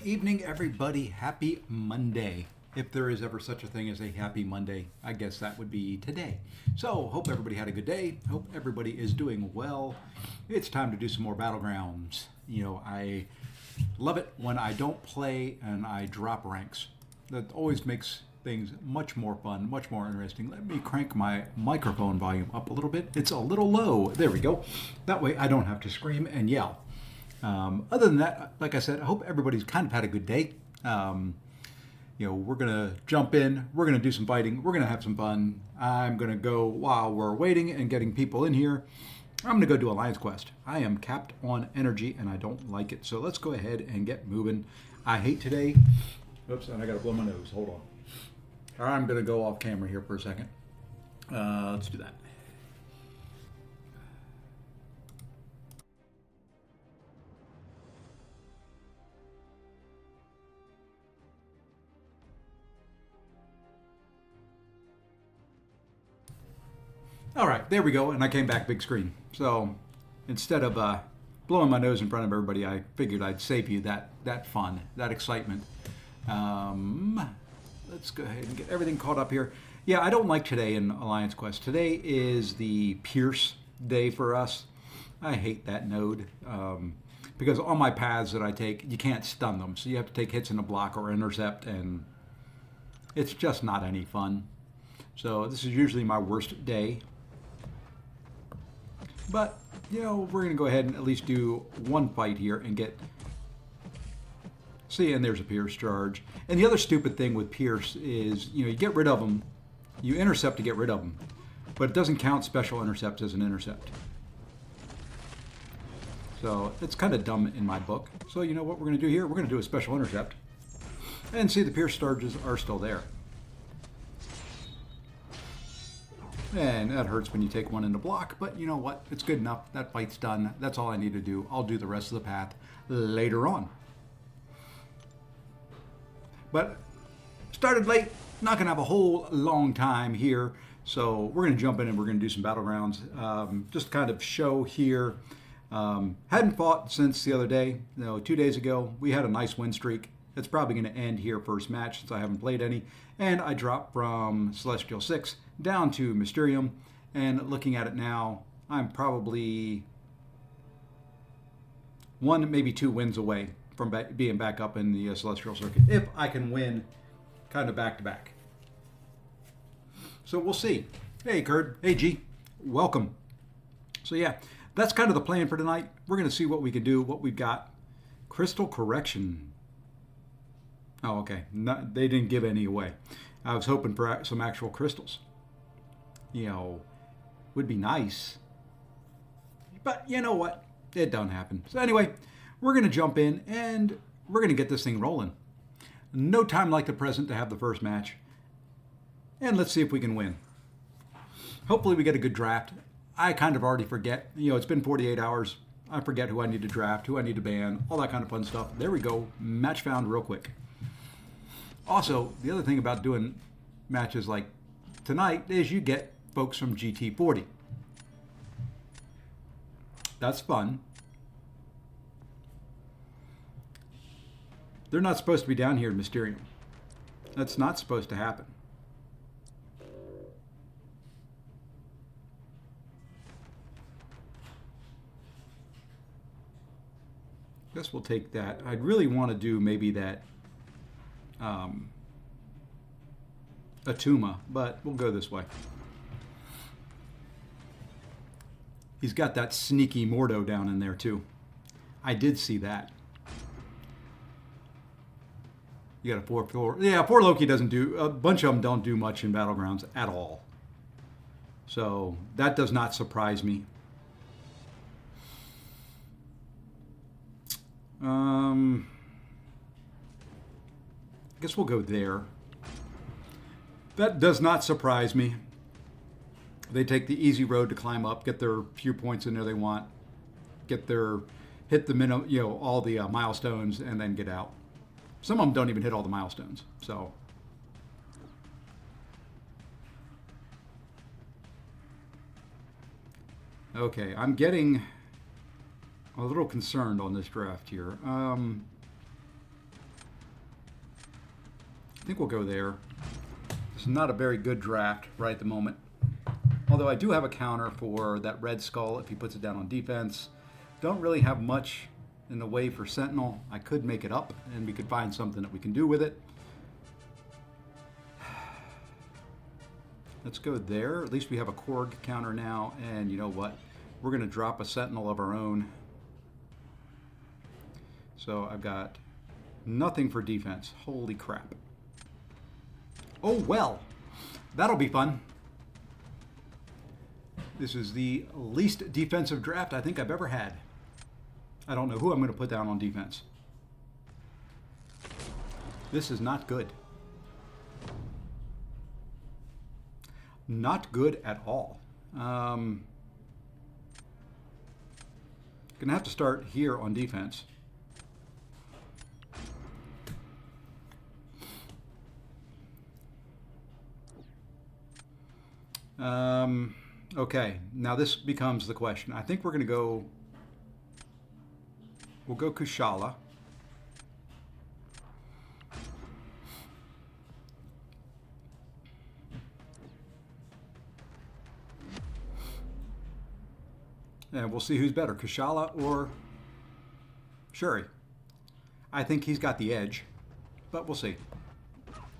evening, everybody. Happy Monday. If there is ever such a thing as a happy Monday, I guess that would be today. So, hope everybody had a good day. Hope everybody is doing well. It's time to do some more Battlegrounds. I love it when I don't play and I drop ranks. That always makes things much more fun, much more interesting. Let me crank my microphone volume up a little bit. It's a little low. There we go. That way I don't have to scream and yell. Other than that, like I said, I hope everybody's kind of had a good day. We're going to jump in. We're going to do some fighting. We're going to have some fun. I'm going to go, while we're waiting and getting people in here, I'm going to go do Alliance Quest. I am capped on energy, and I don't like it. So let's go ahead and get moving. I hate today. Oops, and I got to blow my nose. Hold on. I'm going to go off camera here for a second. Let's do that. All right, there we go, and I came back big screen. So instead of blowing my nose in front of everybody, I figured I'd save you that fun, that excitement. Let's go ahead and get everything caught up here. Yeah, I don't like today in Alliance Quest. Today is the Pierce day for us. I hate that node because on my paths that I take, you can't stun them. So you have to take hits in a block or intercept, and it's just not any fun. So this is usually my worst day. But, we're going to go ahead and at least do one fight here and get... See, and there's a Pierce charge. And the other stupid thing with Pierce is, you get rid of them. You intercept to get rid of them. But it doesn't count special intercepts as an intercept. So it's kind of dumb in my book. So you know what we're going to do here? We're going to do a special intercept. And see, the Pierce charges are still there. And that hurts when you take one in the block, but you know what? It's good enough. That fight's done. That's all I need to do. I'll do the rest of the path later on. But started late. Not going to have a whole long time here. So we're going to jump in and we're going to do some Battlegrounds. Just kind of show here. Hadn't fought since the other day. 2 days ago. We had a nice win streak. It's probably going to end here first match since I haven't played any. And I dropped from Celestial 6 down to Mysterium. And looking at it now, I'm probably 1, maybe 2 wins away from being back up in the Celestial Circuit. If I can win kind of back to back. So we'll see. Hey, Kurt. Hey, G. Welcome. So yeah, that's kind of the plan for tonight. We're going to see what we can do, what we've got. Crystal Correction. Oh, okay. They didn't give any away. I was hoping for some actual crystals. Would be nice. But you know what? It don't happen. So anyway, we're going to jump in and we're going to get this thing rolling. No time like the present to have the first match. And let's see if we can win. Hopefully we get a good draft. I kind of already forget. It's been 48 hours. I forget who I need to draft, who I need to ban, all that kind of fun stuff. There we go. Match found real quick. Also, the other thing about doing matches like tonight is you get folks from GT40. That's fun. They're not supposed to be down here in Mysterium. That's not supposed to happen. Guess we'll take that. I'd really want to do maybe that Atuma, but we'll go this way. He's got that sneaky Mordo down in there too. I did see that. You got a 4-4. Yeah, 4 Loki doesn't do, a bunch of them don't do much in Battlegrounds at all. So that does not surprise me. I guess we'll go there. That does not surprise me. They take the easy road to climb up, get their few points in there they want, hit the minimum, all the milestones, and then get out. Some of them don't even hit all the milestones. So, okay, I'm getting a little concerned on this draft here. I think we'll go there. This is not a very good draft right at the moment. Although I do have a counter for that red skull if he puts it down on defense. Don't really have much in the way for Sentinel. I could make it up and we could find something that we can do with it. Let's go there. At least we have a Korg counter now. And you know what? We're going to drop a Sentinel of our own. So I've got nothing for defense. Holy crap. Oh, well. That'll be fun. This is the least defensive draft I think I've ever had. I don't know who I'm going to put down on defense. This is not good. Not good at all. Gonna have to start here on defense. Okay, now this becomes the question. I think we're gonna go. We'll go Kushala. And we'll see who's better, Kushala or Shuri. I think he's got the edge, but we'll see.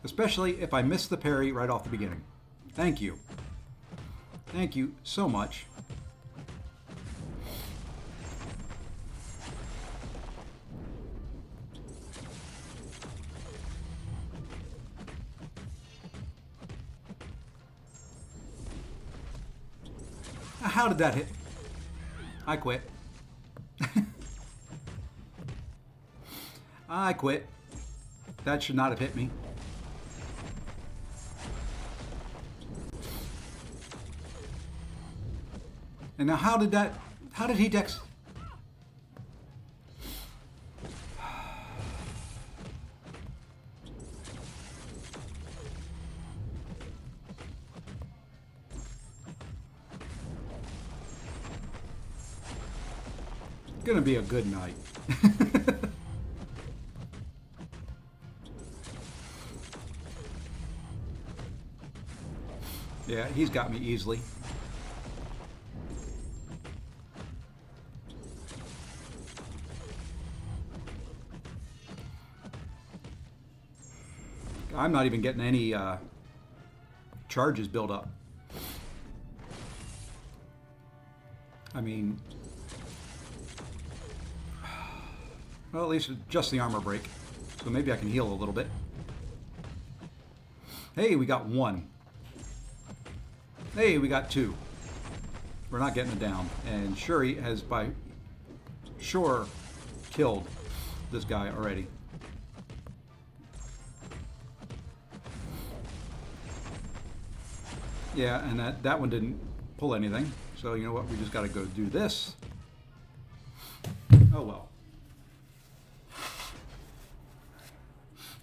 Especially if I miss the parry right off the beginning. Thank you. Thank you so much. How did that hit? I quit. I quit. That should not have hit me. And now how did he dex? Gonna be a good night. Yeah, he's got me easily. I'm not even getting any charges built up. I mean, well, at least just the armor break. So maybe I can heal a little bit. Hey, we got one. Hey, we got two. We're not getting it down. And Shuri has by sure killed this guy already. Yeah, and that one didn't pull anything. So you know what? We just got to go do this. Oh well.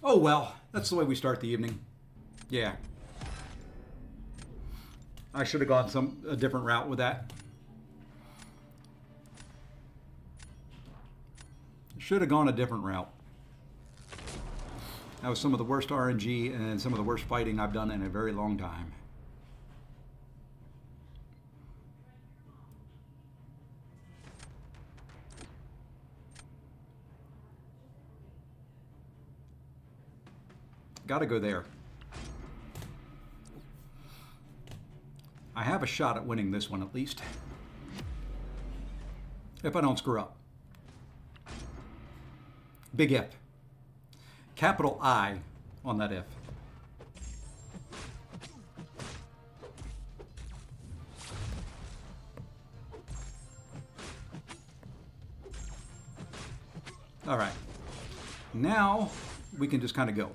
Oh well. That's the way we start the evening. Yeah. I should have gone a different route with that. Should have gone a different route. That was some of the worst RNG and some of the worst fighting I've done in a very long time. Got to go there. I have a shot at winning this one at least. If I don't screw up. Big if. Capital I on that if. All right. Now we can just kind of go.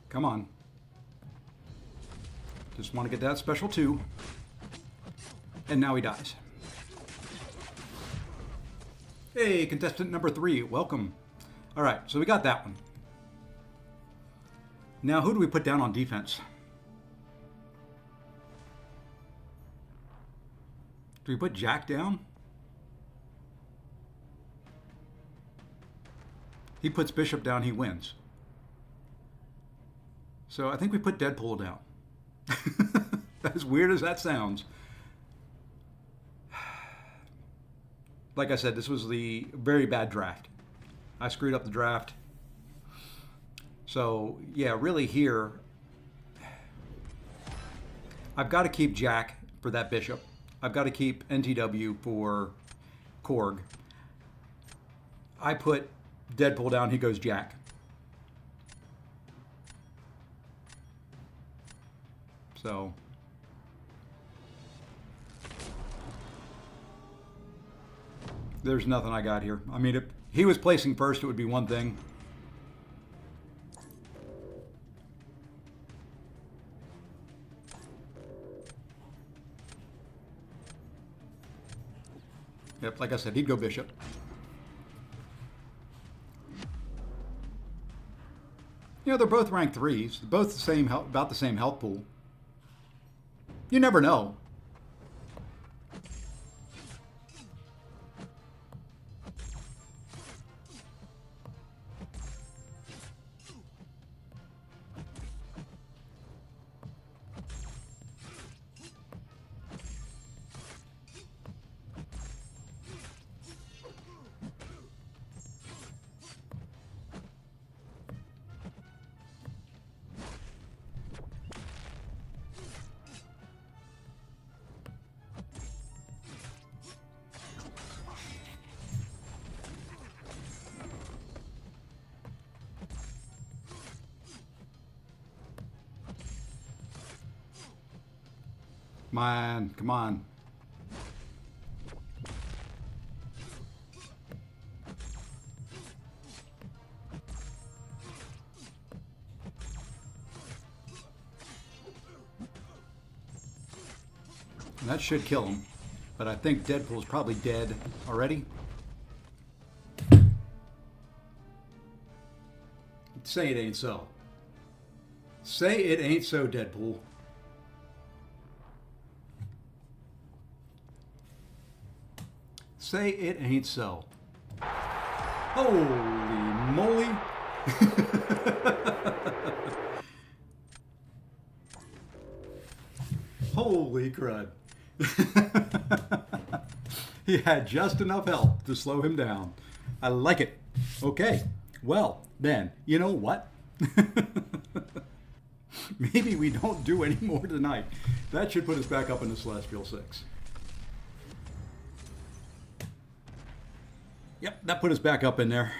Come on. Just want to get that special 2. And now he dies. Hey, contestant number 3, welcome. All right, so we got that one. Now, who do we put down on defense? Do we put Jack down? He puts Bishop down, he wins. So I think we put Deadpool down. As weird as that sounds. Like I said, this was the very bad draft. I screwed up the draft. So, yeah, really here, I've got to keep Jack for that Bishop. I've got to keep NTW for Korg. I put Deadpool down, he goes Jack. So, there's nothing I got here. I mean, if he was placing first, it would be one thing. Yep, like I said, he'd go Bishop. You know, they're both ranked 3s. They're both the same, about the same health pool. You never know. Man, come on. And that should kill him. But I think Deadpool's probably dead already. Say it ain't so. Say it ain't so, Deadpool. Say it ain't so. Holy moly. Holy crud. He had just enough health to slow him down. I like it. Okay, well, then, you know what? Maybe we don't do any more tonight. That should put us back up in the Celestial 6. Yep, that put us back up in there.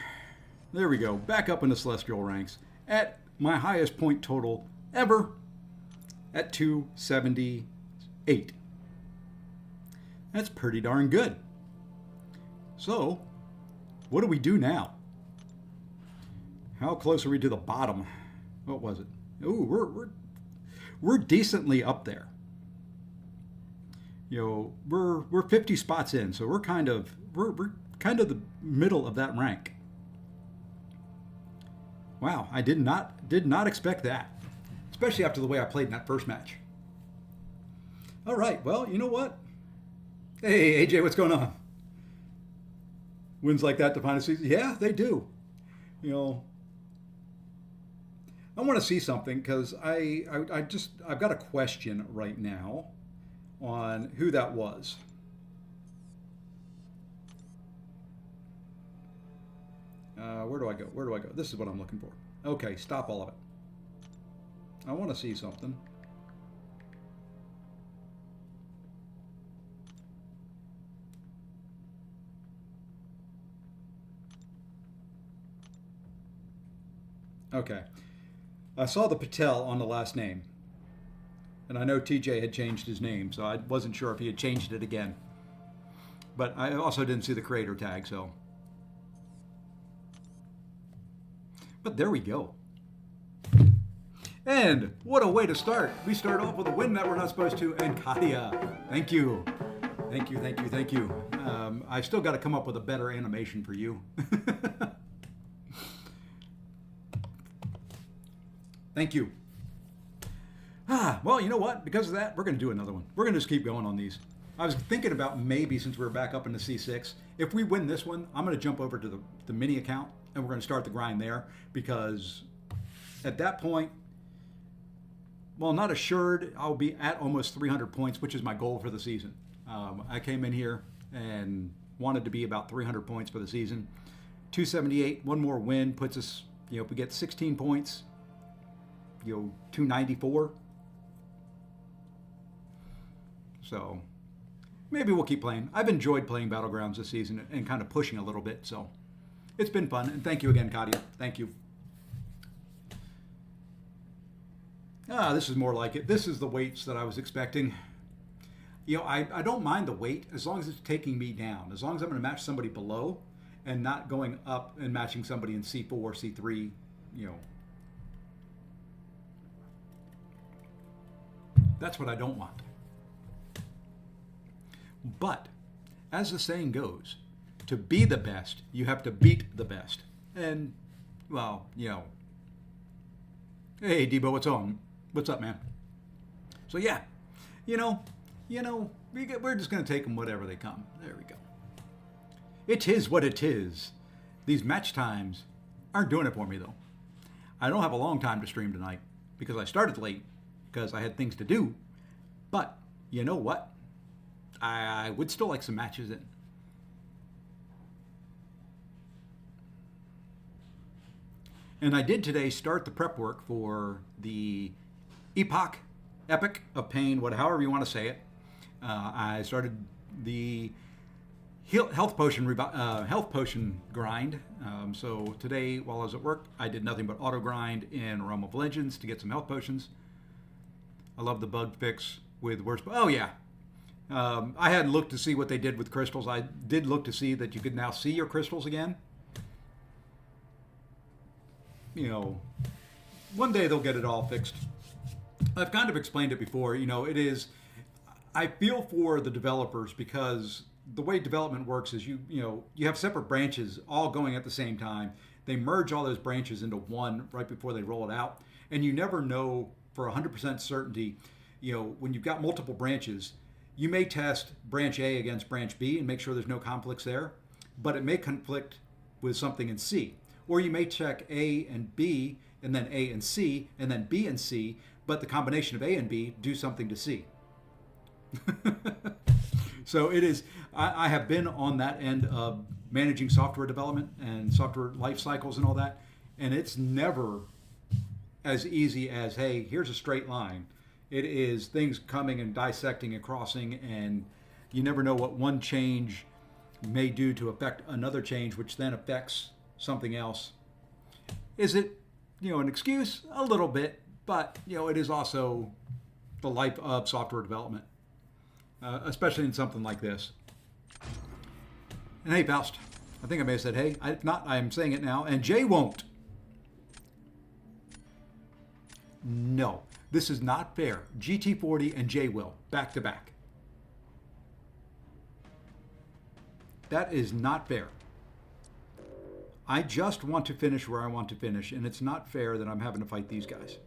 There we go, back up in the Celestial ranks at my highest point total ever at 278. That's pretty darn good. So, what do we do now? How close are we to the bottom? What was it? Ooh, we're decently up there. You know, we're 50 spots in, so we're kind of the middle of that rank. Wow, I did not expect that, especially after the way I played in that first match. All right, well, you know what? Hey, AJ, what's going on? Wins like that define a season? Yeah, they do. You know, I want to see something because I've got a question right now on who that was. Where do I go? Where do I go? This is what I'm looking for. Okay, stop all of it. I want to see something. Okay. I saw the Patel on the last name. And I know TJ had changed his name, so I wasn't sure if he had changed it again. But I also didn't see the creator tag, so. But there we go. And what a way to start. We start off with a win that we're not supposed to. And Katia, thank you. Thank you, thank you, thank you. I've still got to come up with a better animation for you. Thank you. Well, you know what? Because of that, we're going to do another one. We're going to just keep going on these. I was thinking about maybe, since we're back up in the C6, if we win this one, I'm going to jump over to the mini account, and we're going to start the grind there, because at that point, well, not assured, I'll be at almost 300 points, which is my goal for the season. I came in here and wanted to be about 300 points for the season. 278, one more win puts us, if we get 16 points, 294. So maybe we'll keep playing. I've enjoyed playing Battlegrounds this season and kind of pushing a little bit, so it's been fun. And thank you again, Katia. Thank you. This is more like it. This is the weights that I was expecting. I don't mind the weight as long as it's taking me down. As long as I'm going to match somebody below and not going up and matching somebody in C4, C3, That's what I don't want. But, as the saying goes, to be the best, you have to beat the best. And, well, hey, Debo, what's on? What's up, man? So, yeah, we're just going to take them whatever they come. There we go. It is what it is. These match times aren't doing it for me, though. I don't have a long time to stream tonight because I started late because I had things to do. But, you know what? I would still like some matches in. And I did today start the prep work for the Epic of Pain, however you want to say it. I started the health potion grind. So today, while I was at work, I did nothing but auto grind in Realm of Legends to get some health potions. I love the bug fix with worse. Oh yeah, I hadn't looked to see what they did with crystals. I did look to see that you could now see your crystals again. One day they'll get it all fixed. I've kind of explained it before. It is. I feel for the developers because the way development works is you have separate branches all going at the same time. They merge all those branches into one right before they roll it out, and you never know for 100% certainty. When you've got multiple branches, you may test branch A against branch B and make sure there's no conflicts there, but it may conflict with something in C. Or you may check A and B, and then A and C, and then B and C, but the combination of A and B do something to C. So it is, I have been on that end of managing software development and software life cycles and all that, and it's never as easy as, hey, here's a straight line. It is things coming and dissecting and crossing, and you never know what one change may do to affect another change, which then affects something else. Is it, an excuse? A little bit, but, it is also the life of software development, especially in something like this. And hey, Faust, I think I may have said hey. If not, I'm saying it now, and Jay won't. No, this is not fair. GT40 and Jay will, back to back. That is not fair. I just want to finish where I want to finish, and it's not fair that I'm having to fight these guys.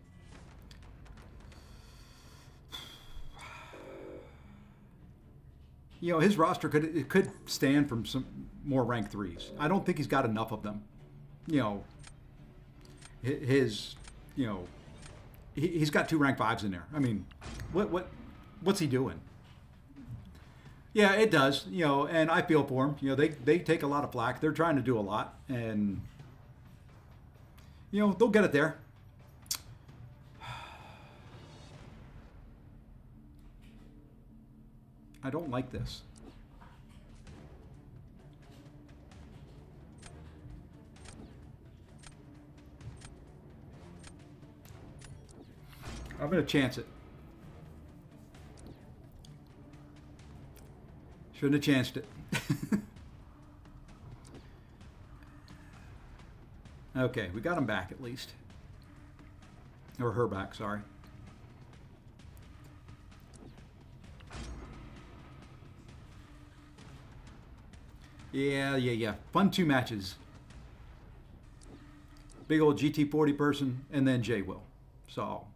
His roster could stand from some more rank 3s. I don't think he's got enough of them. He's got 2 rank 5s in there. I mean, what's he doing? Yeah, it does, and I feel for them. They take a lot of flack. They're trying to do a lot, and, they'll get it there. I don't like this. I'm going to chance it. Shouldn't have chanced it. Okay, we got him back at least. Or her back, sorry. Yeah. Fun 2 matches. Big old GT40 person, and then Jay will. So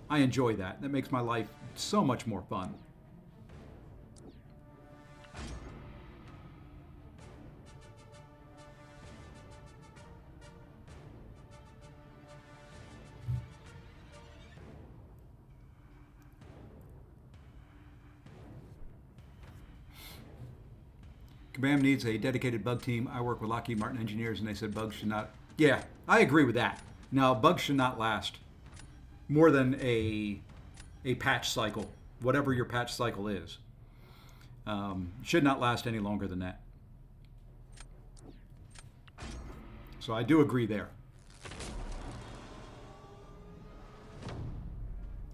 I enjoy that. That makes my life so much more fun. Kabam needs a dedicated bug team. I work with Lockheed Martin engineers, and they said bugs should not. Yeah, I agree with that. Now, bugs should not last more than a patch cycle, whatever your patch cycle is. Should not last any longer than that. So I do agree there.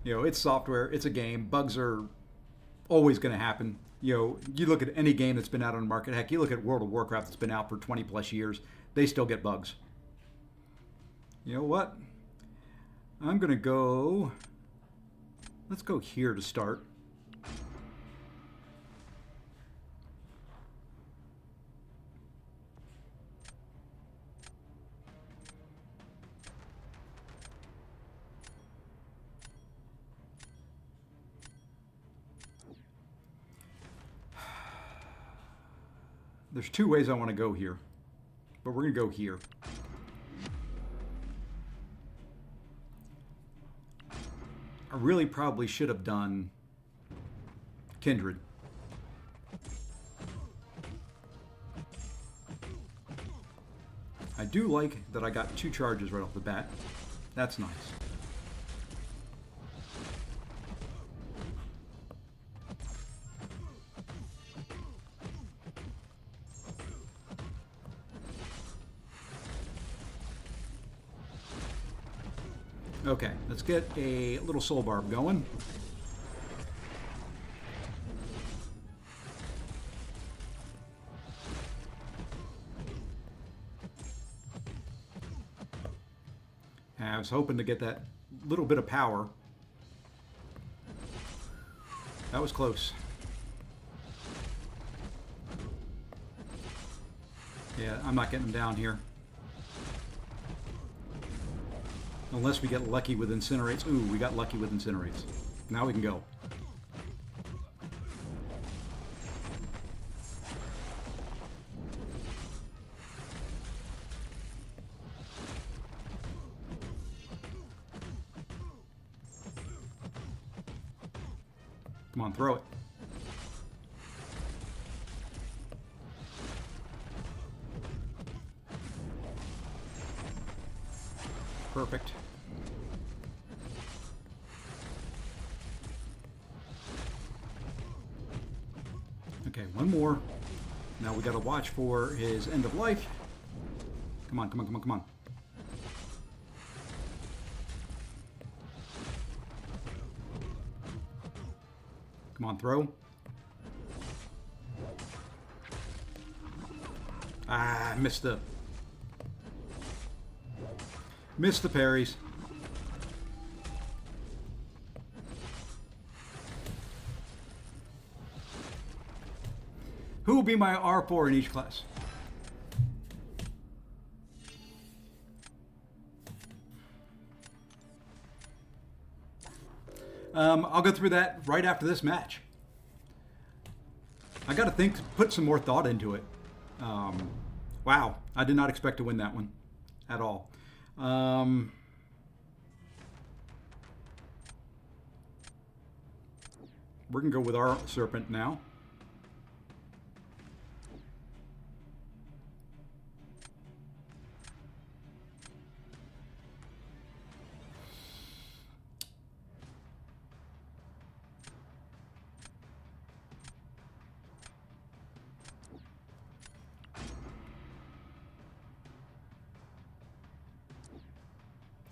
You know, it's software, it's a game. Bugs are always going to happen. You know, you look at any game that's been out on the market. Heck, you look at World of Warcraft that's been out for 20 plus years. They still get bugs. You know what? I'm going to go... Let's go here to start. There's 2 ways I want to go here, but we're going to go here. I really probably should have done Kindred. I do like that I got 2 charges right off the bat. That's nice. Okay, let's get a little soul barb going. I was hoping to get that little bit of power. That was close. Yeah, I'm not getting him down here. Unless we get lucky with incinerates. Ooh, we got lucky with incinerates. Now we can go. Come on, throw it. Perfect. Okay, one more. Now we got to watch for his end of life. Come on, come on, come on, come on. Come on, throw. Ah, missed the parries. Who will be my R4 in each class? I'll go through that right after this match. I got to put some more thought into it. Wow, I did not expect to win that one at all. We're going to go with our Serpent now.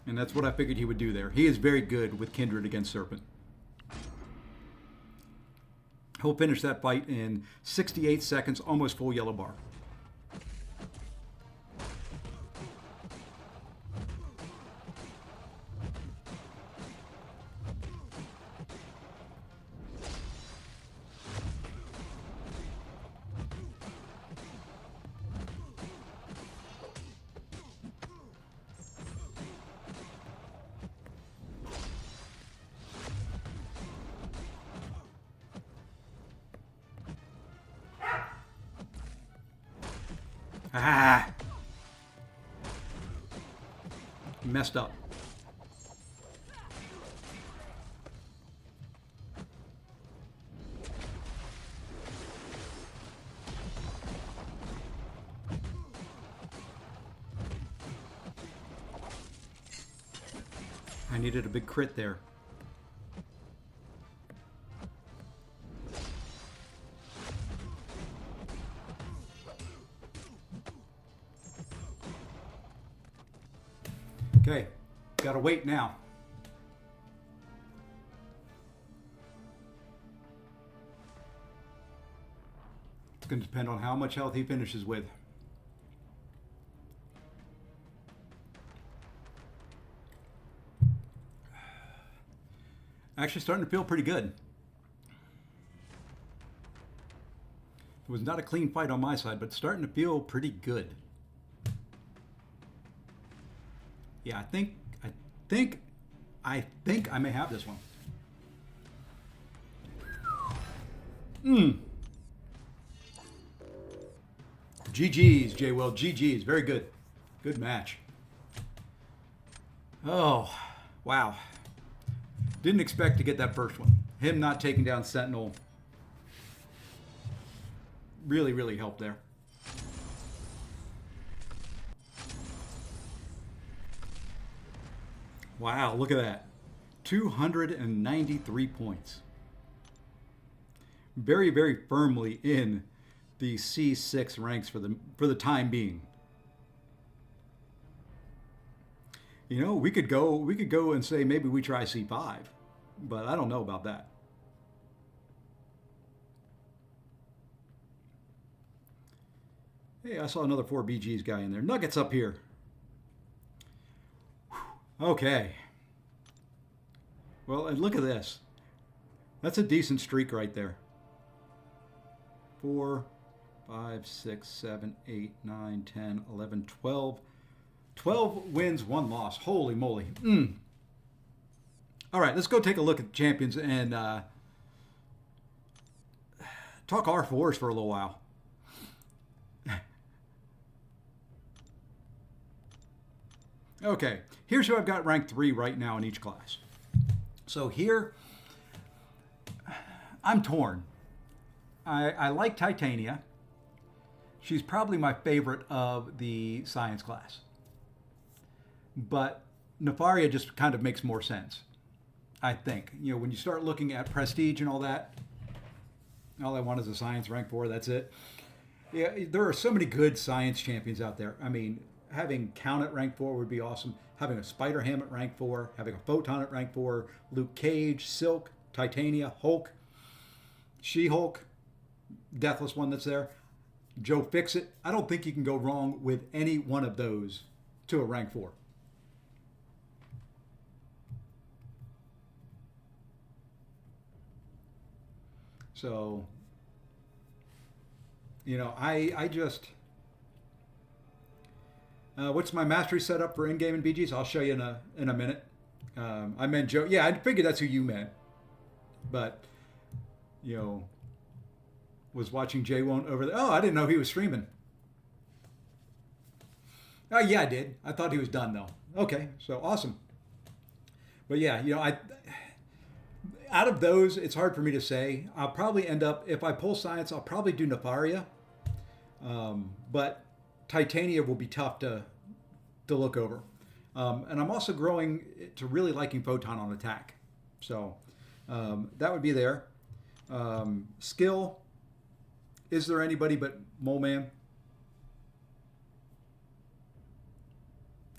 And that's what I figured he would do there. He is very good with Kindred against Serpent. He'll finish that fight in 68 seconds, almost full yellow bar. Ah! Messed up. I needed a big crit there. Okay, gotta wait now. It's gonna depend on how much health he finishes with. Actually starting to feel pretty good. It was not a clean fight on my side, but starting to feel pretty good. Yeah, I think I may have this one. GG's, J. Will. GG's. Very good. Good match. Oh, wow. Didn't expect to get that first one. Him not taking down Sentinel really, really helped there. Wow, look at that. 293 points. Very, very firmly in the C6 ranks for the time being. You know, we could go and say maybe we try C5, but I don't know about that. Hey, I saw another 4BG's guy in there. Nuggets up here. Okay. Well, and look at this. That's a decent streak right there. 4, 5, 6, 7, 8, 9, 10, 11, 12. 12 wins, 1 loss. Holy moly. All right, let's go take a look at the champions and talk R4s for a little while. Okay, here's who I've got ranked 3 right now in each class. So here, I'm torn. I like Titania. She's probably my favorite of the science class. But Nefaria just kind of makes more sense, I think. You know, when you start looking at prestige and all that, all I want is a science rank 4, that's it. Yeah, there are so many good science champions out there. I mean, having Count at rank 4 would be awesome. Having a Spider-Ham at rank 4, having a Photon at rank 4, Luke Cage, Silk, Titania, Hulk, She-Hulk, Deathless one that's there, Joe Fixit. I don't think you can go wrong with any one of those to a rank 4. So, you know, I just... what's my mastery setup for in-game and BGs? I'll show you in a minute. I meant Joe. Yeah, I figured that's who you meant. But, you know, was watching Jay Won't over there. Oh, I didn't know he was streaming. Oh, yeah, I did. I thought he was done, though. Okay, so awesome. But, yeah, you know, out of those, it's hard for me to say. I'll probably end up, if I pull science, I'll probably do Nefaria. But Titania will be tough to look over. And I'm also growing to really liking Photon on attack. So that would be there. Skill, is there anybody but Mole Man?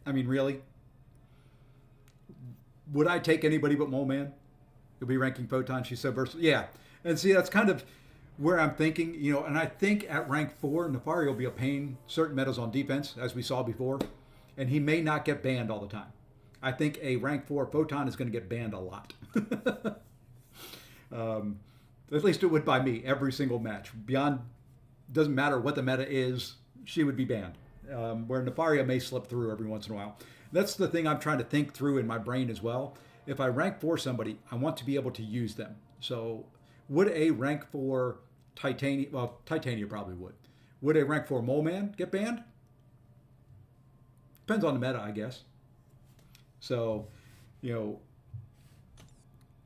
I mean, really? Would I take anybody but Mole Man? You'll be ranking Photon. She's so versatile. Yeah. And see, that's kind of where I'm thinking, you know, and I think at rank 4, Nefaria will be a pain, certain metas on defense, as we saw before, and he may not get banned all the time. I think a rank 4 Photon is going to get banned a lot. At least it would by me, every single match. Beyond, doesn't matter what the meta is, she would be banned. Where Nefaria may slip through every once in a while. That's the thing I'm trying to think through in my brain as well. If I rank 4 somebody, I want to be able to use them. So would a rank 4 Titania, well, Titania probably would. Would a rank 4 mole man get banned? Depends on the meta, I guess. So, you know,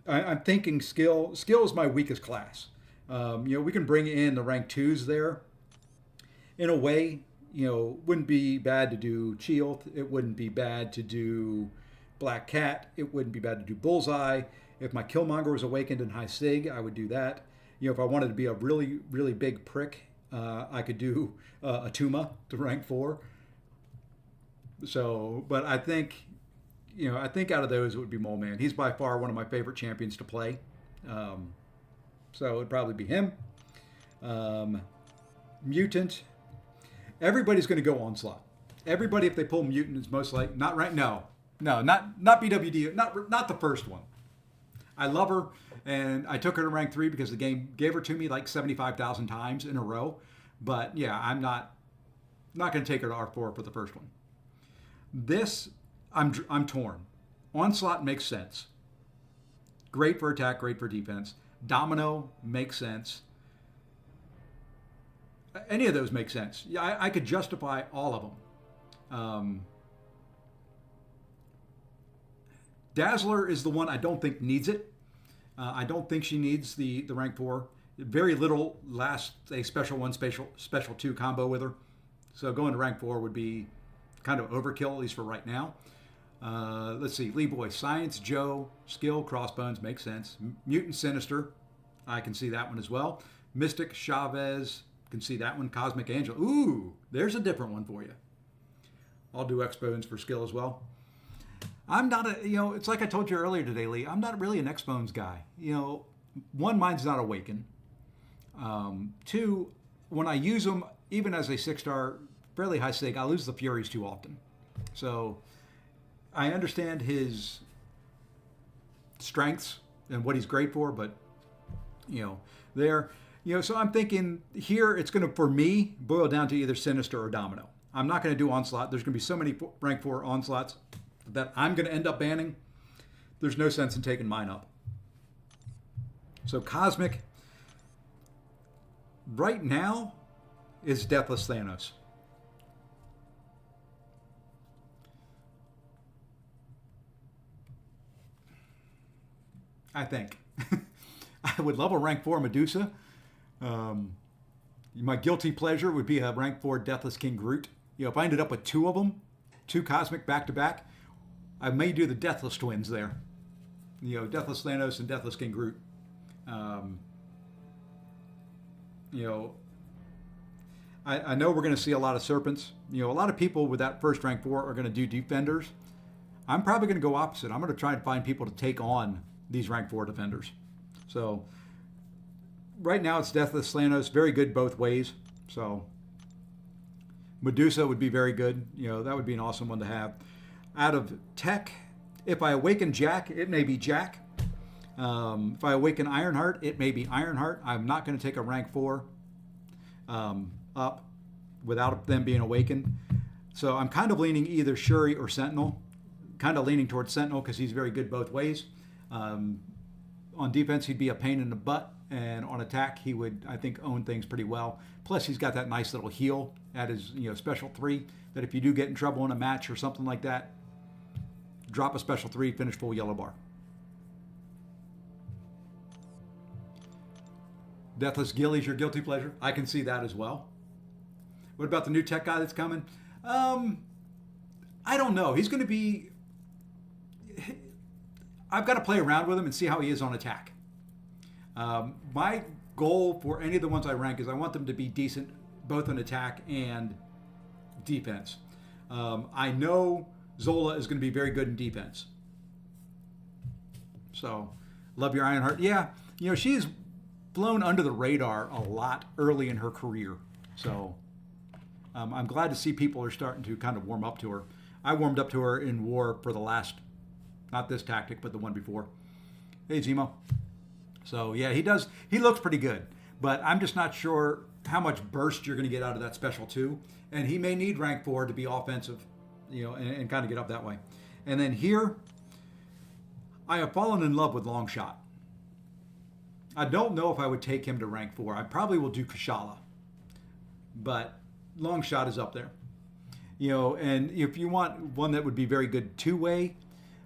I'm thinking skill. Skill is my weakest class. You know, we can bring in the rank 2s there. In a way, you know, wouldn't be bad to do Shield. It wouldn't be bad to do Black Cat. It wouldn't be bad to do Bullseye. If my Killmonger was awakened in High Sig, I would do that. You know, if I wanted to be a really, really big prick, I could do Atuma to rank 4. So, but I think, you know, I think out of those it would be Mole Man. He's by far one of my favorite champions to play. So it'd probably be him. Mutant. Everybody's going to go Onslaught. Everybody, if they pull Mutant, is most like not right. No, not BWD. Not the first one. I love her, and I took her to rank 3 because the game gave her to me like 75,000 times in a row. But yeah, I'm not going to take her to R4 for the first one. This, I'm torn. Onslaught makes sense. Great for attack, great for defense. Domino makes sense. Any of those make sense. Yeah, I could justify all of them. Dazzler is the one I don't think needs it. I don't think she needs the rank 4. Very little lasts a special 1, special 2 combo with her. So going to rank 4 would be kind of overkill, at least for right now. Let's see. Lee Boy, Science, Joe, Skill, Crossbones makes sense. Mutant Sinister, I can see that one as well. Mystic, Chavez, can see that one. Cosmic Angel. Ooh, there's a different one for you. I'll do X-Bones for Skill as well. I'm not a, you know, it's like I told you earlier today, Lee. I'm not really an X-Bones guy. You know, one, mine's not awakened. Two, when I use them, even as a 6-star, fairly high sig, I lose the Furies too often. So I understand his strengths and what he's great for, but, you know, there, you know, so I'm thinking here it's going to, for me, boil down to either Sinister or Domino. I'm not going to do Onslaught. There's going to be so many rank 4 Onslaughts that I'm going to end up banning. There's no sense in taking mine up. So Cosmic, right now, is Deathless Thanos. I think. I would love a rank 4 Medusa. My guilty pleasure would be a rank 4 Deathless King Groot. You know, if I ended up with 2 of them, 2 Cosmic back to back, I may do the Deathless twins there. You know, Deathless Thanos and Deathless King Groot. You know, I know we're going to see a lot of Serpents. You know, a lot of people with that first rank 4 are going to do Defenders. I'm probably going to go opposite. I'm going to try and find people to take on these rank 4 Defenders. So right now it's Deathless Thanos, very good both ways. So Medusa would be very good. You know, that would be an awesome one to have. Out of tech, if I awaken Jack, it may be Jack. If I awaken Ironheart, it may be Ironheart. I'm not going to take a rank 4 up without them being awakened. So I'm kind of leaning either Shuri or Sentinel. Kind of leaning towards Sentinel because he's very good both ways. On defense, he'd be a pain in the butt. And on attack, he would, I think, own things pretty well. Plus, he's got that nice little heal at his, you know, special 3 that if you do get in trouble in a match or something like that, drop a special 3, finish full yellow bar. Deathless Gilly's your guilty pleasure. I can see that as well. What about the new tech guy that's coming? I don't know. He's going to be... I've got to play around with him and see how he is on attack. My goal for any of the ones I rank is I want them to be decent both on attack and defense. I know Zola is going to be very good in defense. So, love your Ironheart. Yeah, you know, she's flown under the radar a lot early in her career. So, I'm glad to see people are starting to kind of warm up to her. I warmed up to her in War for the last, not this tactic, but the one before. Hey, Zemo. So, yeah, he looks pretty good. But I'm just not sure how much burst you're going to get out of that special 2. And he may need rank 4 to be offensive, you know, and kind of get up that way. And then here, I have fallen in love with Longshot. I don't know if I would take him to rank 4. I probably will do Kushala. but long shot is up there. And if you want one that would be very good two-way,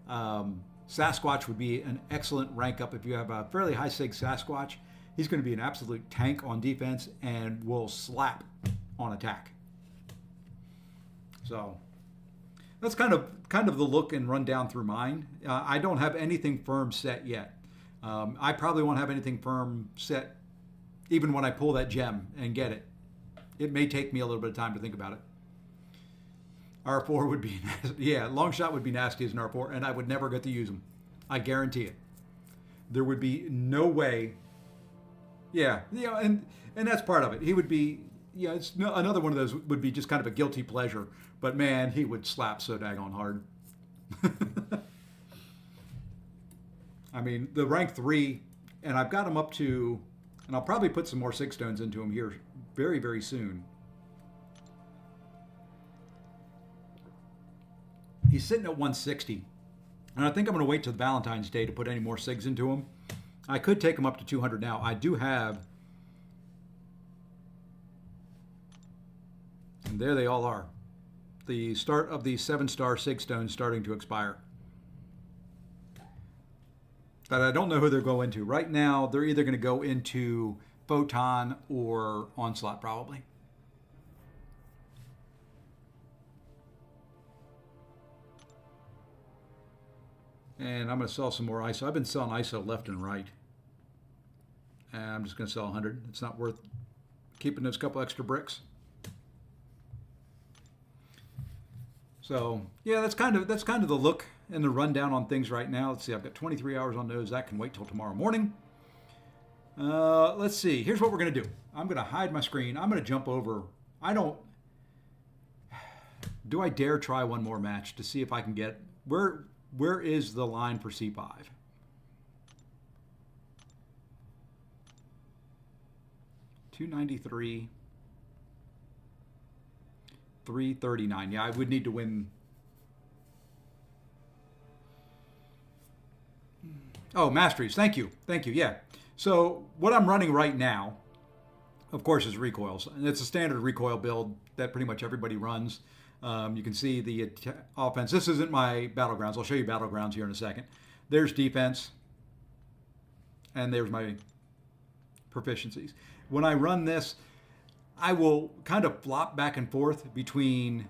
Sasquatch would be an excellent rank up. If you have a fairly high sig Sasquatch, he's going to be an absolute tank on defense and will slap on attack. So that's kind of the look and run down through mine. I don't have anything firm set yet. I probably won't have anything firm set even when I pull that gem and get it. It may take me a little bit of time to think about it. R4 would be, long shot would be nasty as an R4, and I would never get to use them. I guarantee it. There would be no way. And that's part of it. He would be, it's another one of those would be just kind of a guilty pleasure. But man, he would slap so daggone hard. I mean, the rank 3, and I've got him up to, and I'll probably put some more 6 stones into him here very, very soon. He's sitting at 160, and I think I'm going to wait till Valentine's Day to put any more SIGs into him. I could take him up to 200 now. I do have, and there they all are. The start of the 7-star SIG stones starting to expire. But I don't know who they're going to. Right now, they're either going to go into Photon or Onslaught, probably. And I'm going to sell some more ISO. I've been selling ISO left and right. And I'm just going to sell 100. It's not worth keeping those couple extra bricks. So yeah, that's kind of the look and the rundown on things right now. Let's see, I've got 23 hours on those. That can wait till tomorrow morning. Let's see. Here's what we're going to do. I'm going to hide my screen. I'm going to jump over. Do I dare try one more match to see if I can get where is the line for C5? 293. 339. Yeah, I would need to win. Oh, masteries. Thank you. Yeah. So what I'm running right now, of course, is recoils. And it's a standard recoil build that pretty much everybody runs. You can see the offense. This isn't my Battlegrounds. I'll show you Battlegrounds here in a second. There's defense. And there's my proficiencies. When I run this, I will kind of flop back and forth between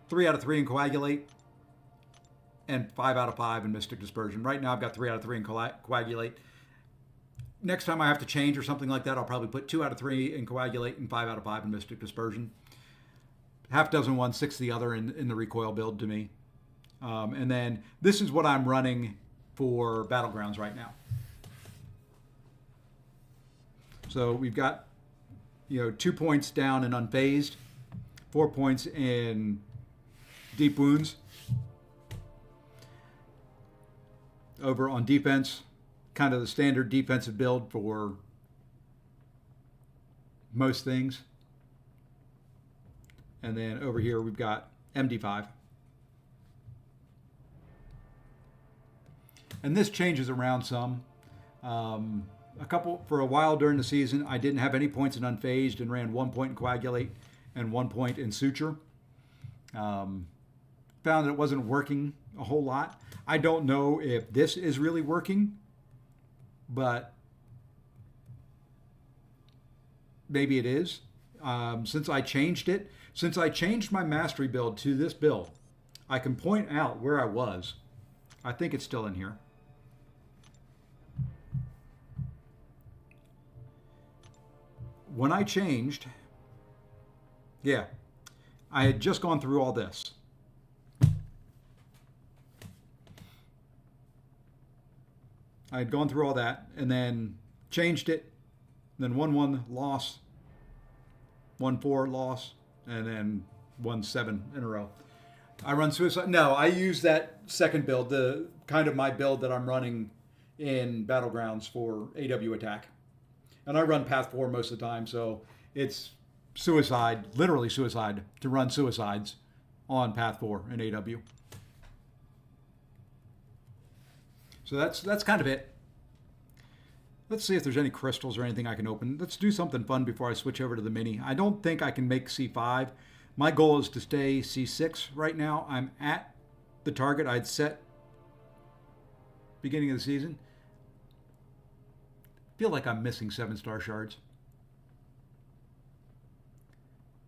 3 out of 3 in Coagulate and 5 out of 5 in Mystic Dispersion. Right now I've got 3 out of 3 in Coagulate. Next time I have to change or something like that, I'll probably put 2 out of 3 in Coagulate and 5 out of 5 in Mystic Dispersion. Half dozen one, 6 the other in the recoil build to me. And then this is what I'm running for Battlegrounds right now. So we've got 2 points down in unfazed, 4 points in deep wounds. Over on defense, kind of the standard defensive build for most things. And then over here we've got MD5. And this changes around some. For a while during the season, I didn't have any points in unfazed and ran 1 point in Coagulate and 1 point in Suture. Found that it wasn't working a whole lot. I don't know if this is really working, but maybe it is. Since I changed my mastery build to this build, I can point out where I was. I think it's still in here. When I changed, I had just gone through all this. I had gone through all that and then changed it, then 1-1 loss, 1-4 loss, and then 1-7 in a row. I run suicide. No, I use that second build, the kind of my build that I'm running in Battlegrounds for AW attack. And I run Path 4 most of the time, so it's suicide, literally suicide, to run suicides on Path 4 in AW. So that's kind of it. Let's see if there's any crystals or anything I can open. Let's do something fun before I switch over to the mini. I don't think I can make C5. My goal is to stay C6 right now. I'm at the target I'd set beginning of the season. Feel like I'm missing 7-star shards.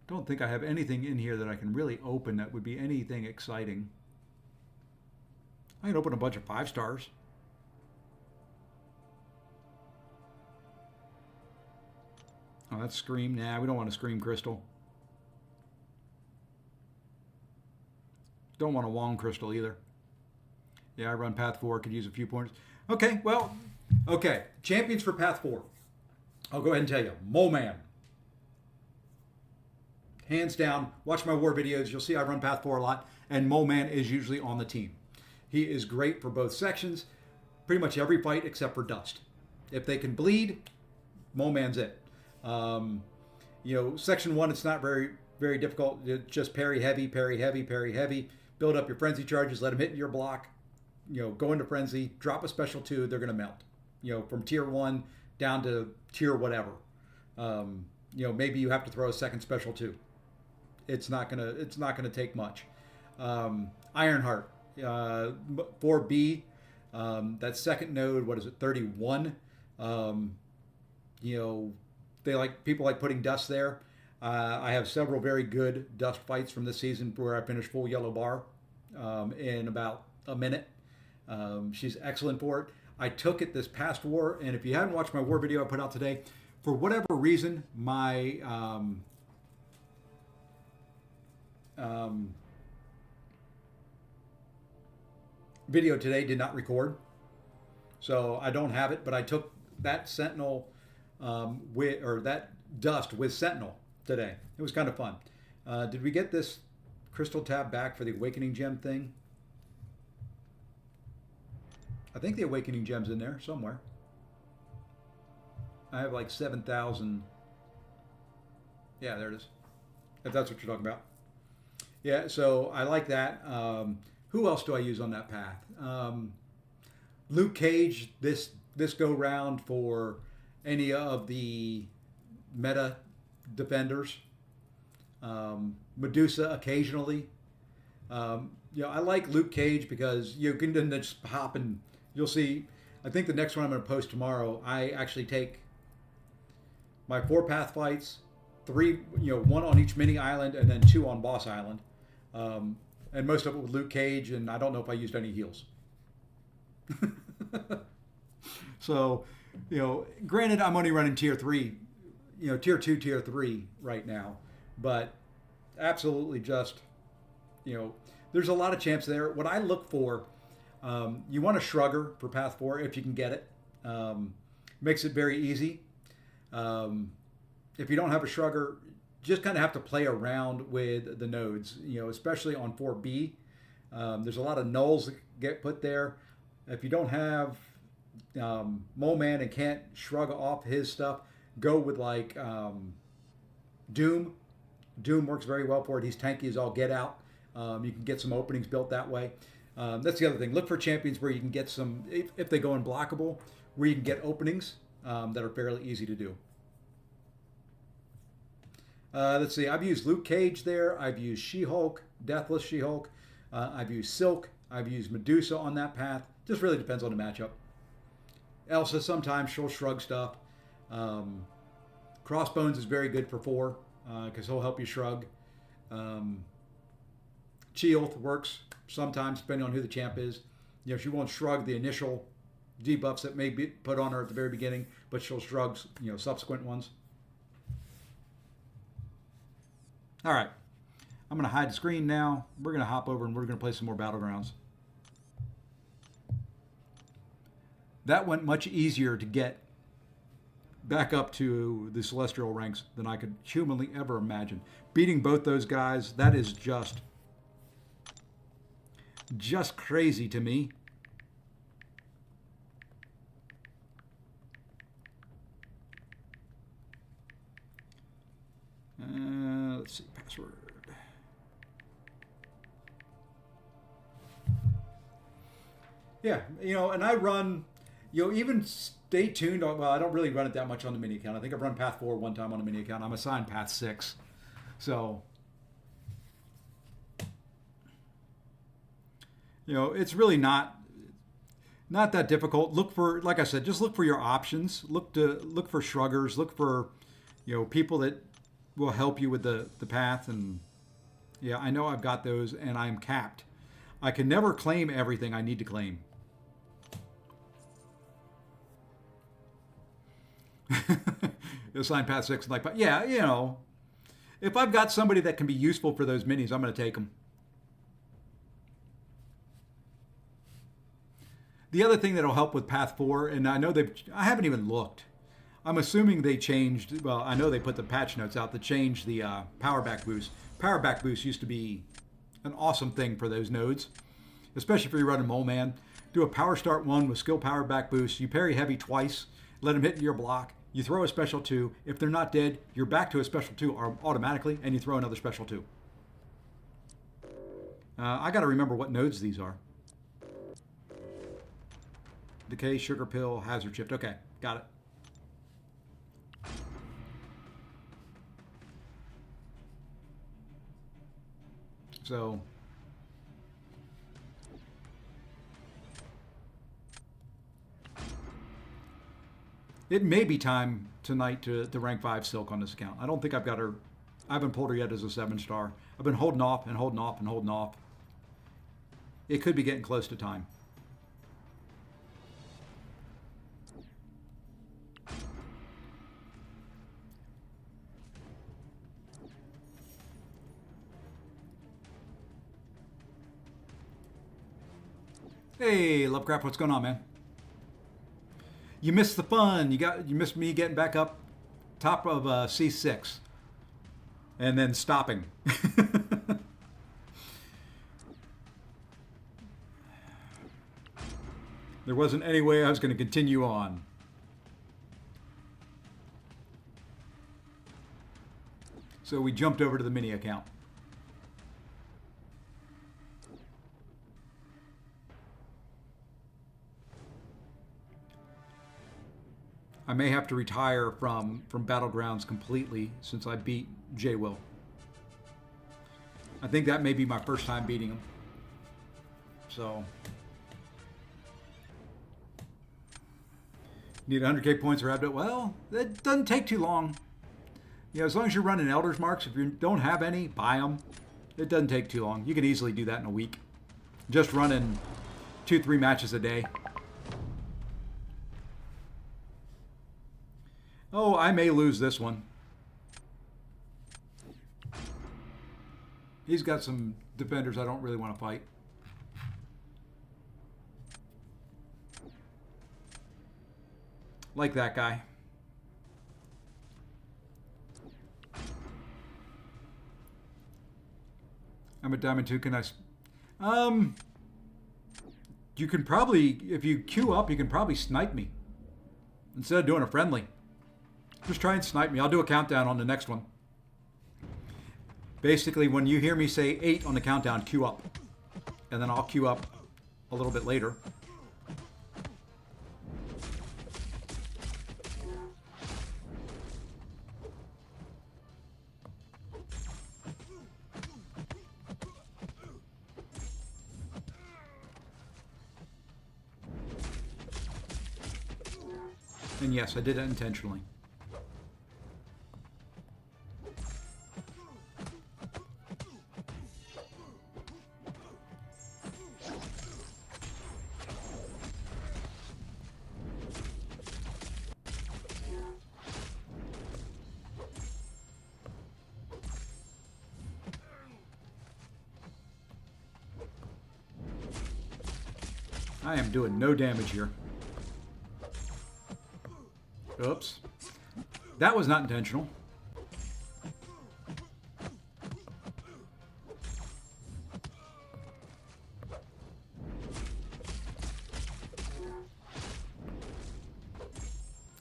Don't think I have anything in here that I can really open that would be anything exciting. I can open a bunch of 5 stars. Oh, that's Scream. Nah, we don't want a Scream crystal. Don't want a Wong crystal either. Yeah, I run Path 4. Could use a few points. Okay, well, okay. Champions for Path 4. I'll go ahead and tell you. Mole Man. Hands down. Watch my war videos. You'll see I run Path 4 a lot. And Mole Man is usually on the team. He is great for both sections. Pretty much every fight except for Dust. If they can bleed, Mole Man's it. Section 1, it's not very difficult. It's just parry heavy, parry heavy, parry heavy. Build up your frenzy charges, let them hit your block. Go into frenzy, drop a special 2, they're going to melt. From tier 1 down to tier whatever. Maybe you have to throw a second special 2. It's not gonna take much. Ironheart, 4B, that second node. What is it? 31. People like putting Dust there. I have several very good Dust fights from this season where I finished full yellow bar in about a minute. She's excellent for it. I took it this past war, and if you haven't watched my war video I put out today, for whatever reason, my video today did not record, so I don't have it. But I took that Sentinel that Dust with Sentinel today. It was kind of fun. Did we get this crystal tab back for the Awakening Gem thing? I think the Awakening Gem's in there somewhere. I have like 7,000. Yeah, there it is. If that's what you're talking about. Yeah, so I like that. Who else do I use on that path? Luke Cage this go round for any of the meta defenders. Medusa occasionally. I like Luke Cage because you can then just hop and you'll see. I think the next one I'm going to post tomorrow, I actually take my 4 path fights, 3, 1 on each mini island and then 2 on boss island. And most of it with Luke Cage, and I don't know if I used any heals. So, granted, I'm only running tier 3, tier 2, tier 3 right now, but absolutely just, there's a lot of champs there. What I look for, you want a Shrugger for Path 4 if you can get it. Makes it very easy. If you don't have a Shrugger, just kind of have to play around with the nodes, especially on 4B. There's a lot of nulls that get put there. If you don't have Mole Man and can't shrug off his stuff, go with like Doom. Doom works very well for it. He's tanky as all get out. You can get some openings built that way. That's the other thing. Look for champions where you can get some, if they go unblockable, where you can get openings that are fairly easy to do. Let's see. I've used Luke Cage there. I've used She-Hulk, Deathless She-Hulk. I've used Silk. I've used Medusa on that path. Just really depends on the matchup. Elsa, sometimes she'll shrug stuff. Crossbones is very good for 4 because he'll help you shrug. Chioth works sometimes depending on who the champ is. She won't shrug the initial debuffs that may be put on her at the very beginning, but she'll shrug subsequent ones. All right, I'm going to hide the screen now. We're going to hop over and we're going to play some more Battlegrounds. That went much easier to get back up to the Celestial ranks than I could humanly ever imagine. Beating both those guys, that is just crazy to me. Let's see, password. Yeah, and I run, Even stay tuned on. Well, I don't really run it that much on the mini account. I think I've run Path 4 one time on the mini account. I'm assigned Path 6, so it's really not that difficult. Look for, like I said, just look for your options. Look for shruggers. Look for people that will help you with the path. And yeah, I know I've got those, and I'm capped. I can never claim everything I need to claim. Assign Path 6 like, but yeah, if I've got somebody that can be useful for those minis, I'm going to take them. The other thing that'll help with Path 4, and I haven't even looked. I'm assuming they changed, well, I know they put the patch notes out that changed the power back boost. Power back boost used to be an awesome thing for those nodes, especially if you're running Mole Man. Do a power start 1 with skill power back boost. You parry heavy twice, let them hit your block. You throw a special 2. If they're not dead, you're back to a special 2 automatically, and you throw another special 2. I got to remember what nodes these are. Decay, Sugar Pill, Hazard Shift. Okay, got it. So, it may be time tonight to rank 5 Silk on this account. I don't think I've got her. I haven't pulled her yet as a 7-star. I've been holding off and holding off and holding off. It could be getting close to time. Hey, Lovecraft, what's going on, man? You missed the fun. You missed me getting back up top of C6 and then stopping. There wasn't any way I was going to continue on. So we jumped over to the mini account. I may have to retire from Battlegrounds completely since I beat J-Will. I think that may be my first time beating him. So, need 100k points for Abdo. Well, that doesn't take too long. As long as you're running Elder's Marks, if you don't have any, buy them. It doesn't take too long. You can easily do that in a week. Just running 2-3 matches a day. Oh, I may lose this one. He's got some defenders I don't really want to fight. Like that guy. I'm a Diamond 2. Can I... You can probably... If you queue up, you can probably snipe me. Instead of doing a friendly. Just try and snipe me. I'll do a countdown on the next one. Basically, when you hear me say 8 on the countdown, queue up. And then I'll queue up a little bit later. And yes, I did it intentionally. I am doing no damage here. Oops. That was not intentional.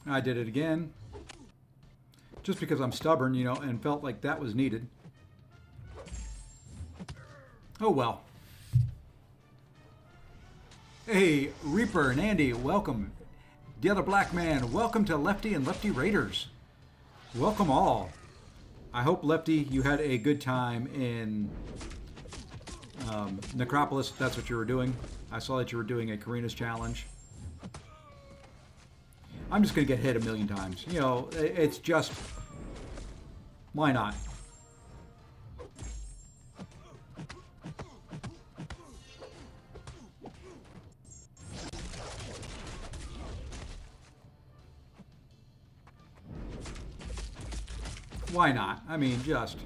I did it again. Just because I'm stubborn, and felt like that was needed. Oh well. Hey, Reaper and Andy, welcome. the other black man. Welcome to Lefty and Lefty Raiders. Welcome all. I hope, Lefty, you had a good time in Necropolis. That's what you were doing. I saw that you were doing a Karina's challenge. I'm just going to get hit a million times. You know, it's just... Why not? Why not? I mean, just...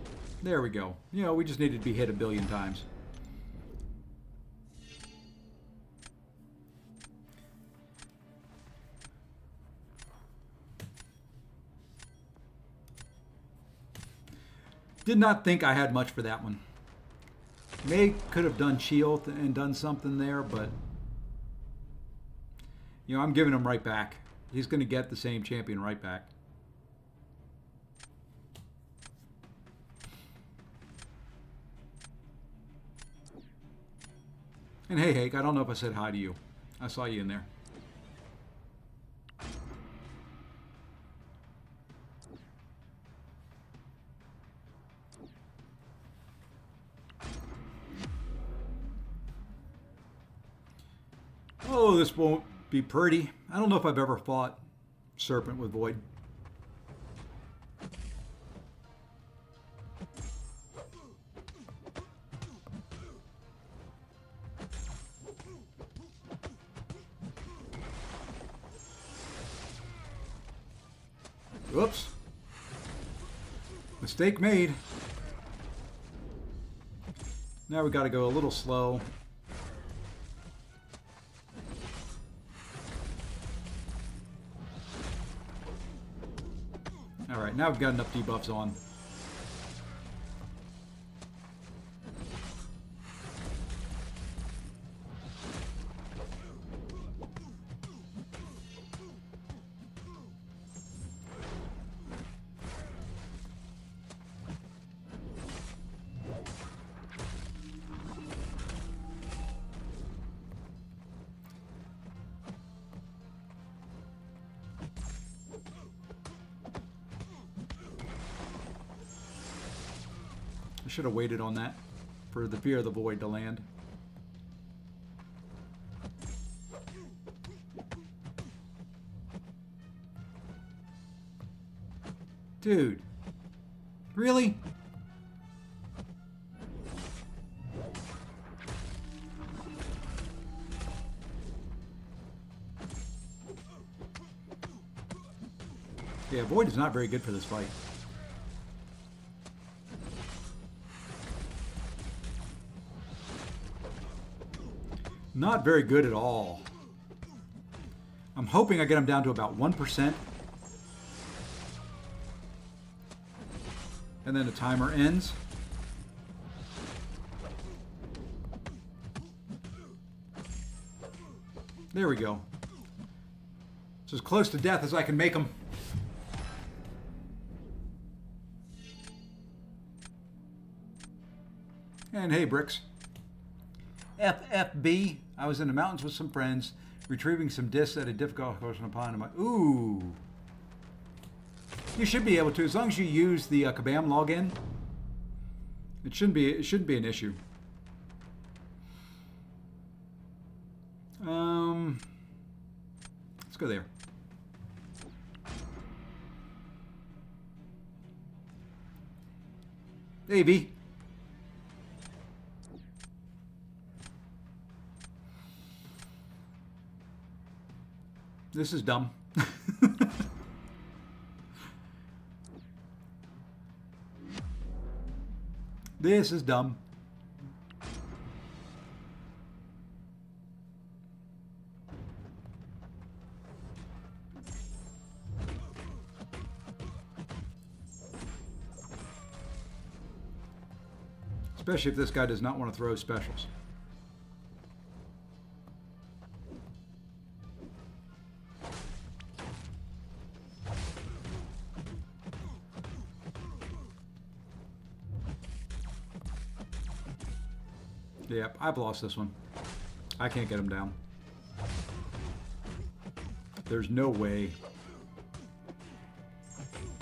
There we go. You know, we just needed to be hit a billion times. Did not think I had much for that one. Could have done shield and done something there, but... You know, I'm giving him right back. He's going to get the same champion right back. And hey, Hake, I don't know if I said hi to you. I saw you in there. Oh, this won't be pretty. I don't know if I've ever fought Serpent with Void. Whoops. Mistake made. Now we got to go a little slow. All right, now we've got enough debuffs on. I should have waited on that for the Fear of the Void to land. Dude. Really? Yeah, Void is not very good for this fight. Not very good at all. I'm hoping I get him down to about 1%. And then the timer ends. There we go. It's as close to death as I can make him. And hey, Bricks. FFB. I was in the mountains with some friends, retrieving some discs at a difficult course upon them. Ooh. You should be able to, as long as you use the Kabam login. It shouldn't be an issue. Let's go there. Hey, V. This is dumb. This is dumb. Especially if this guy does not want to throw specials. Yep, I've lost this one. I can't get him down. There's no way.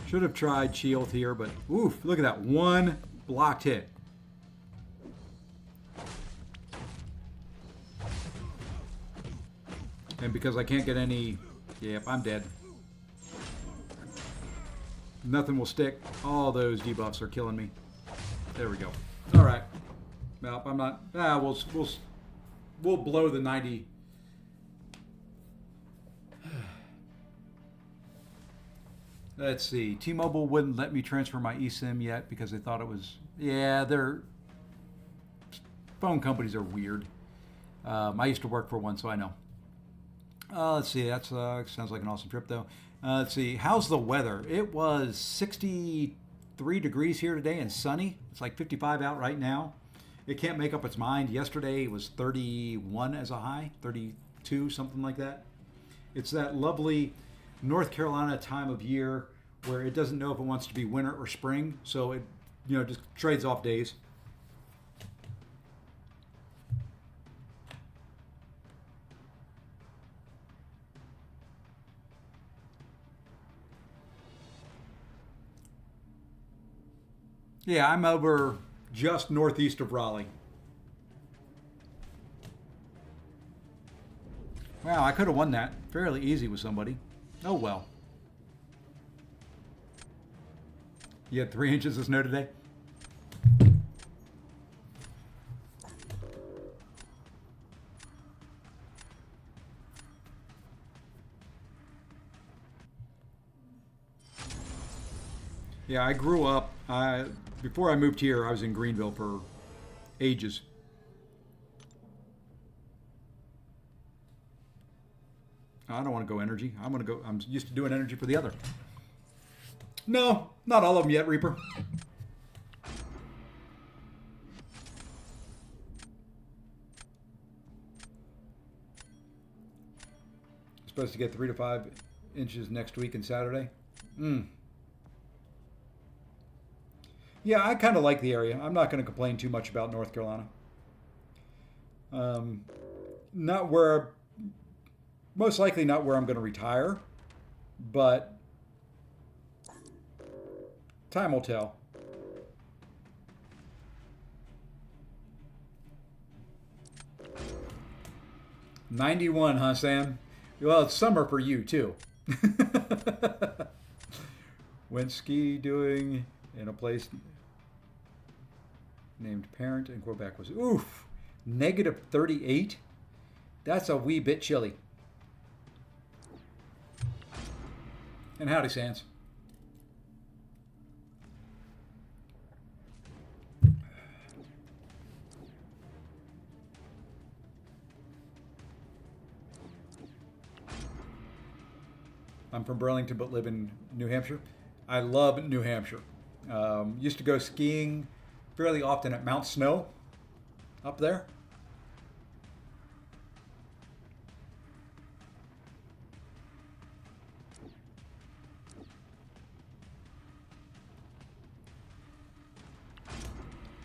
Should have tried shield here, but oof, look at that. One blocked hit. And because I can't get any... Yep, I'm dead. Nothing will stick. All those debuffs are killing me. There we go. All right. Well, I'm not... we'll blow the 90... Let's see. T-Mobile wouldn't let me transfer my eSIM yet because they thought it was... Yeah, their phone companies are weird. I used to work for one, so I know. Let's see. That sounds like an awesome trip, though. Let's see. How's the weather? It was 63 degrees here today and sunny. It's like 55 out right now. It can't make up its mind. Yesterday it was 31 as a high, 32, something like that. It's that lovely North Carolina time of year where it doesn't know if it wants to be winter or spring, so it, just trades off days. Yeah, I'm over just northeast of Raleigh. Wow, I could have won that fairly easy with somebody. Oh well. You had 3 inches of snow today? Yeah, I grew up, before I moved here, I was in Greenville for ages. I don't want to go energy. I'm used to doing energy for the other. No, not all of them yet, Reaper. Supposed to get 3 to 5 inches next week and Saturday. Yeah, I kind of like the area. I'm not going to complain too much about North Carolina. Not where, most likely not where I'm going to retire, but time will tell. $91, huh, Sam? Well, it's summer for you, too. Went ski doing in a place named Parent in Quebec was, oof, negative 38? That's a wee bit chilly. And howdy, Sans. I'm from Burlington but live in New Hampshire. I love New Hampshire. Used to go skiing fairly often at Mount Snow up there.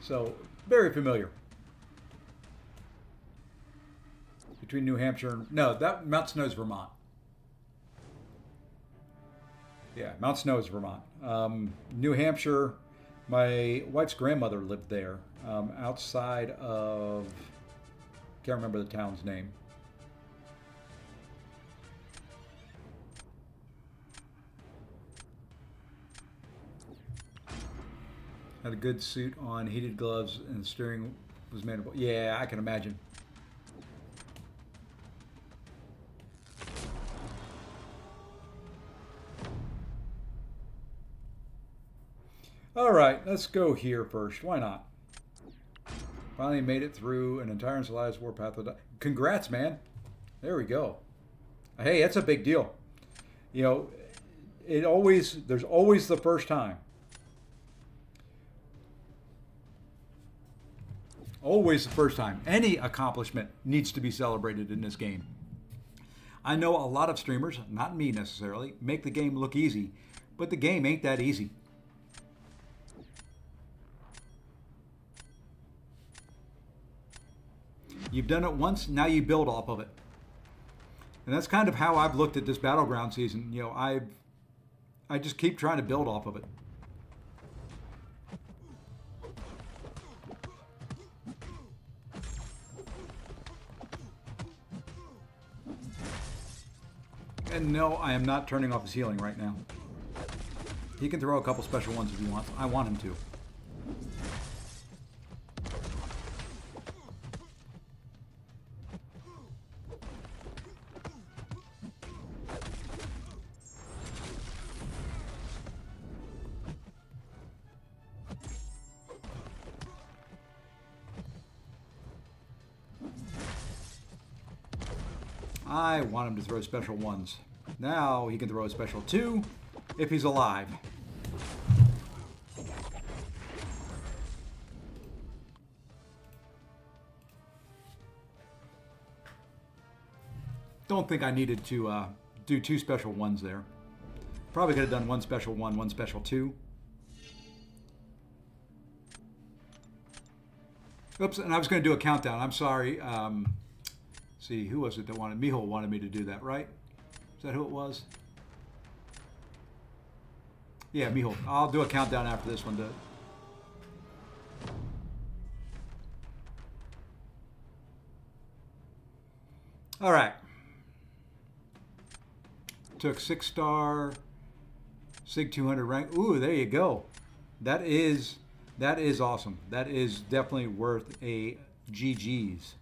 So, very familiar. Between New Hampshire and... No, that Mount Snow is Vermont. Yeah, Mount Snow is Vermont. New Hampshire, my wife's grandmother lived there, outside of... Can't remember the town's name. Had a good suit on, heated gloves, and the steering was made of... Yeah, I can imagine. All right, let's go here first. Why not? Finally made it through an entire Enceladus warpath. Congrats, man. There we go. Hey, that's a big deal. You know, there's always the first time. Always the first time. Any accomplishment needs to be celebrated in this game. I know a lot of streamers, not me necessarily, make the game look easy, but the game ain't that easy. You've done it once, now you build off of it. And that's kind of how I've looked at this Battleground season. You know, I just keep trying to build off of it. And no, I am not turning off his healing right now. He can throw a couple special ones if he wants. I want him to. I want him to throw special ones. Now he can throw a special 2 if he's alive. Don't think I needed to do 2 special 1s there. Probably could have done 1 special 1, 1 special 2. Oops, and I was going to do a countdown. I'm sorry. See, who was it that wanted? Miho wanted me to do that, right? Is that who it was? Yeah, Miho. I'll do a countdown after this one. All right. Took 6-star, Sig 200 rank. Ooh, there you go. That is awesome. That is definitely worth a GG's.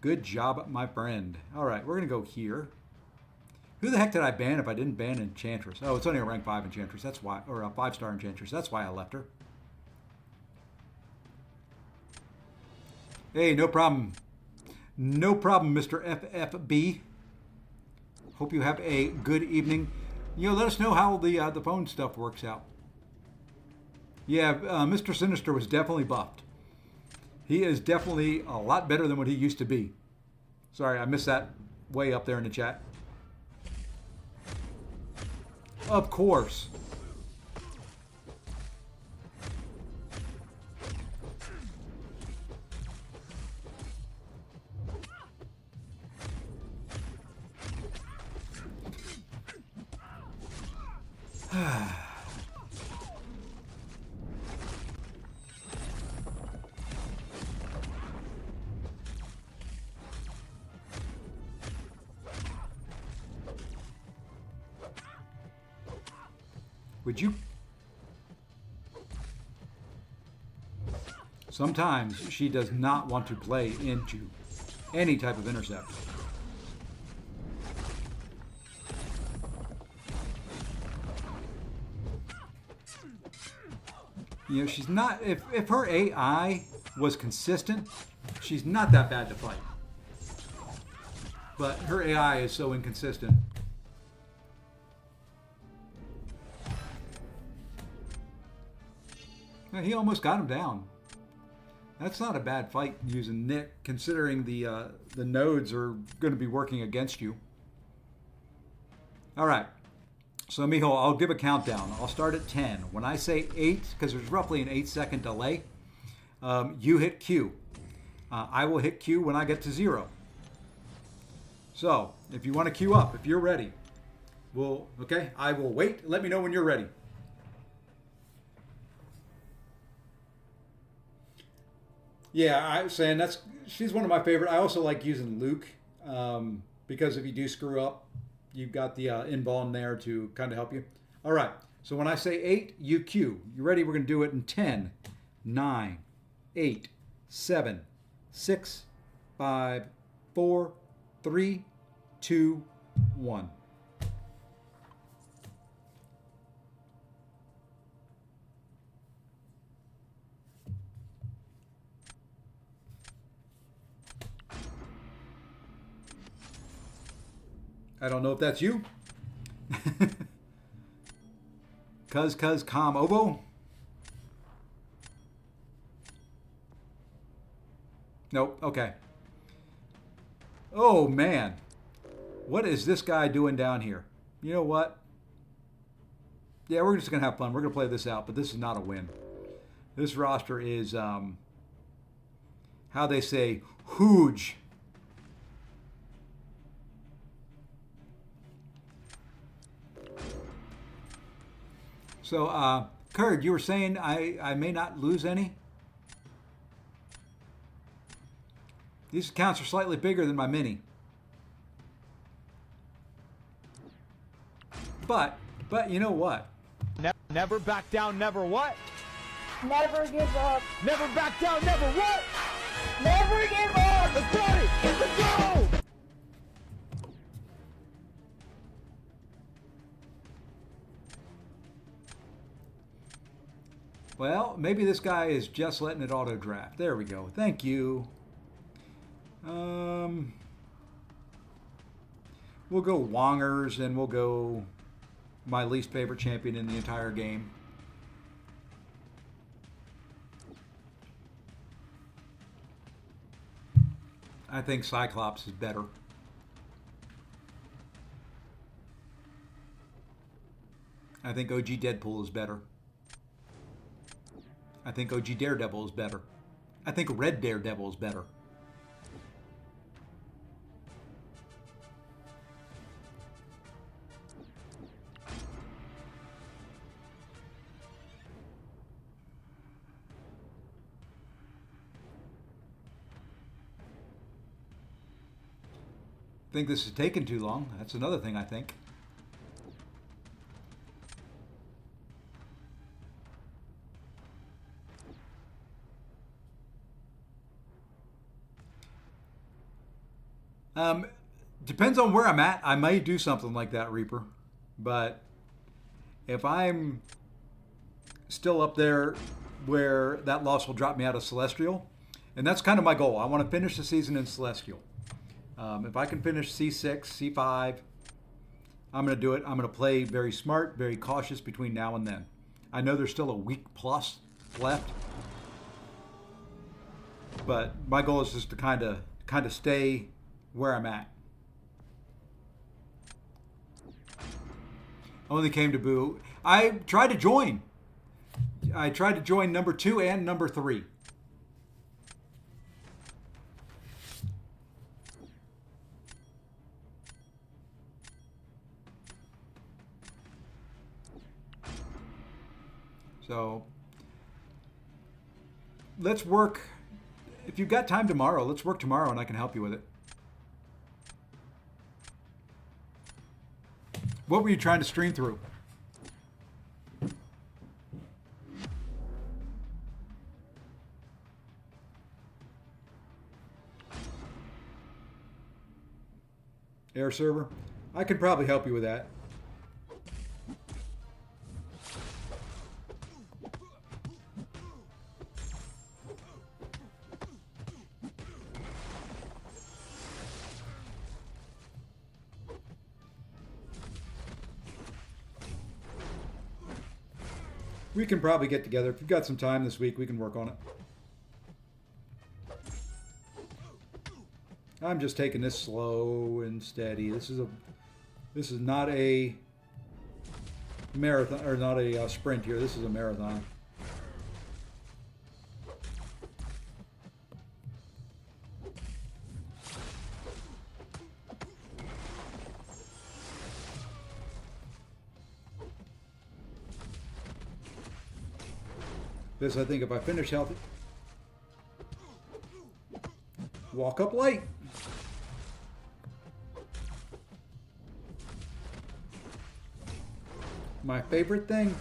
Good job, my friend. All right, we're going to go here. Who the heck did I ban if I didn't ban Enchantress? Oh, it's only a rank 5 Enchantress. That's why. Or a 5-star Enchantress. That's why I left her. Hey, no problem. No problem, Mr. FFB. Hope you have a good evening. You know, let us know how the phone stuff works out. Yeah, Mr. Sinister was definitely buffed. He is definitely a lot better than what he used to be. Sorry, I missed that way up there in the chat. Of course. Would you? Sometimes she does not want to play into any type of intercept. You know, she's not, if her AI was consistent, she's not that bad to fight. But her AI is so inconsistent. Now, he almost got him down. That's not a bad fight using Nick, considering the nodes are going to be working against you. All right. So, Miho, I'll give a countdown. I'll start at 10. When I say 8, because there's roughly an 8-second delay, you hit Q. I will hit Q when I get to 0. So, if you want to queue up, if you're ready, okay, I will wait. Let me know when you're ready. Yeah, she's one of my favorite. I also like using Luke because if you do screw up, you've got the involve there to kind of help you. All right, so when I say 8, you Q. You ready? We're going to do it in 10, 9, 8, 7, 6, 5, 4, 3, 2, 1. I don't know if that's you. Cuz com obo. Nope, okay. Oh man. What is this guy doing down here? You know what? Yeah, we're just gonna have fun. We're gonna play this out, but this is not a win. This roster is how they say huge. So, Kurt, you were saying I may not lose any? These accounts are slightly bigger than my mini. But you know what? Never back down, never what? Never give up. Never back down, never what? Never give up. Let's party! Let's go! Well, maybe this guy is just letting it auto draft. There we go. Thank you. We'll go Wongers, and we'll go my least favorite champion in the entire game. I think Cyclops is better. I think OG Deadpool is better. I think OG Daredevil is better. I think Red Daredevil is better. I think this is taking too long. That's another thing I think. Depends on where I'm at. I may do something like that, Reaper. But if I'm still up there where that loss will drop me out of Celestial, and that's kind of my goal. I want to finish the season in Celestial. If I can finish C6, C5, I'm going to do it. I'm going to play very smart, very cautious between now and then. I know there's still a week plus left, but my goal is just to kind of stay where I'm at. Only came to Boo. I tried to join. I tried to join number 2 and number 3. So let's work. If you've got time tomorrow, let's work tomorrow and I can help you with it. What were you trying to stream through? Air server? I could probably help you with that. We can probably get together. If you've got some time this week, we can work on it. I'm just taking this slow and steady. This is not a marathon, or not a sprint here. This is a marathon. This, I think, if I finish healthy, walk up light. My favorite thing.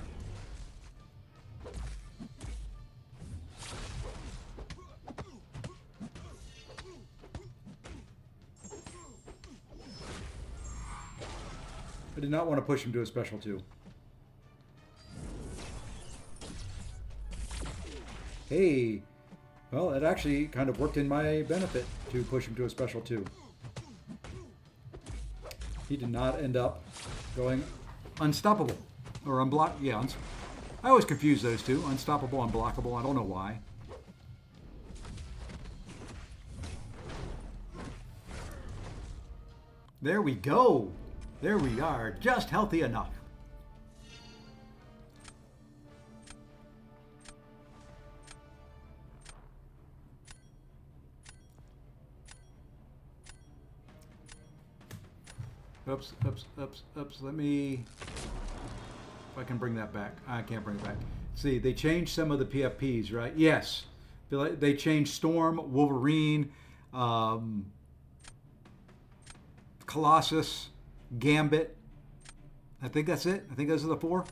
I did not want to push him to a special 2. Hey, well, it actually kind of worked in my benefit to push him to a special 2. He did not end up going unstoppable or unblock. Yeah, I always confuse those two. Unstoppable, unblockable. I don't know why. There we go. There we are. Just healthy enough. Oops. Let me... I can bring that back. I can't bring it back. See, they changed some of the PFPs, right? Yes. They changed Storm, Wolverine, Colossus, Gambit. I think that's it. I think those are the 4.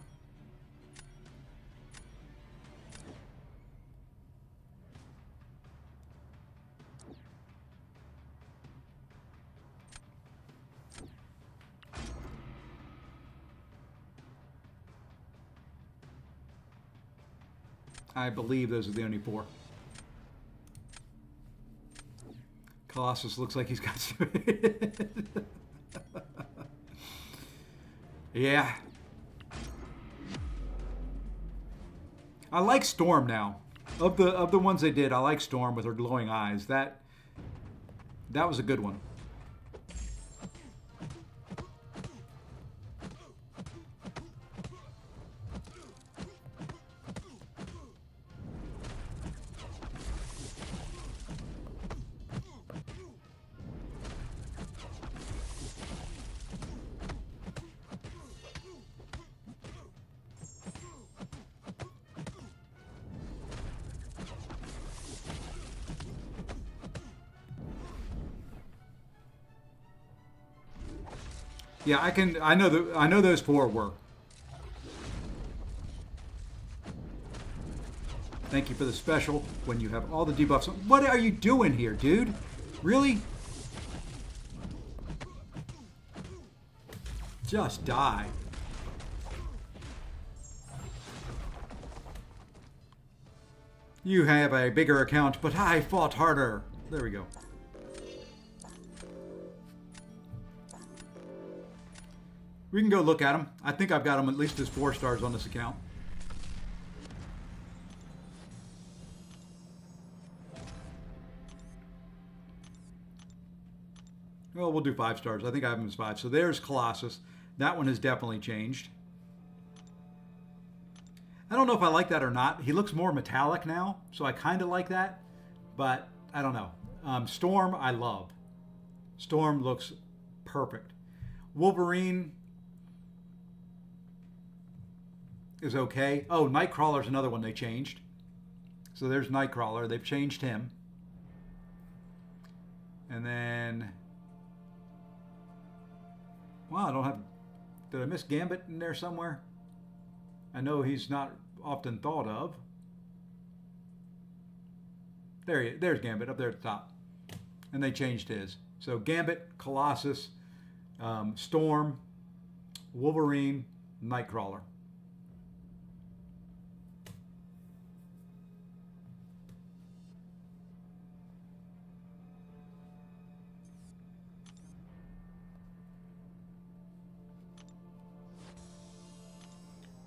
I believe those are the only 4. Colossus looks like he's got some. Yeah. I like Storm now. Of the ones they did, I like Storm with her glowing eyes. That was a good one. Yeah, I know those 4 work. Thank you for the special when you have all the debuffs. What are you doing here, dude? Really? Just die. You have a bigger account, but I fought harder. There we go. We can go look at them. I think I've got them at least as 4 stars on this account. Well, we'll do 5 stars. I think I have them as 5. So there's Colossus. That one has definitely changed. I don't know if I like that or not. He looks more metallic now, so I kind of like that. But I don't know. Storm, I love. Storm looks perfect. Wolverine is okay. Oh, Nightcrawler's another one they changed. So there's Nightcrawler. They've changed him. And then... Wow, I don't have... Did I miss Gambit in there somewhere? I know he's not often thought of. There's Gambit up there at the top. And they changed his. So Gambit, Colossus, Storm, Wolverine, Nightcrawler.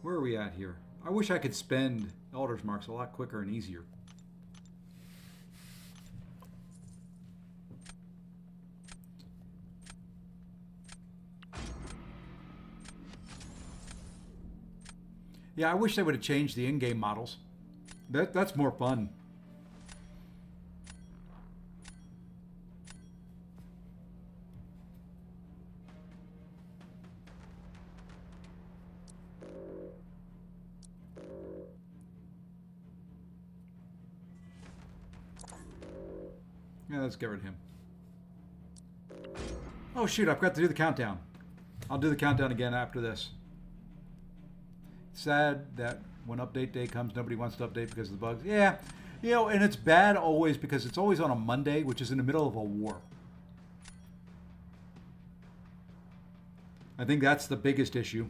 Where are we at here? I wish I could spend Elder's Marks a lot quicker and easier. Yeah, I wish they would have changed the in-game models. That's more fun. Yeah, let's get rid of him. Oh shoot, I've got to do the countdown. I'll do the countdown again after this. Sad that when update day comes, nobody wants to update because of the bugs. Yeah, you know, and it's bad always because it's always on a Monday, which is in the middle of a war. I think that's the biggest issue.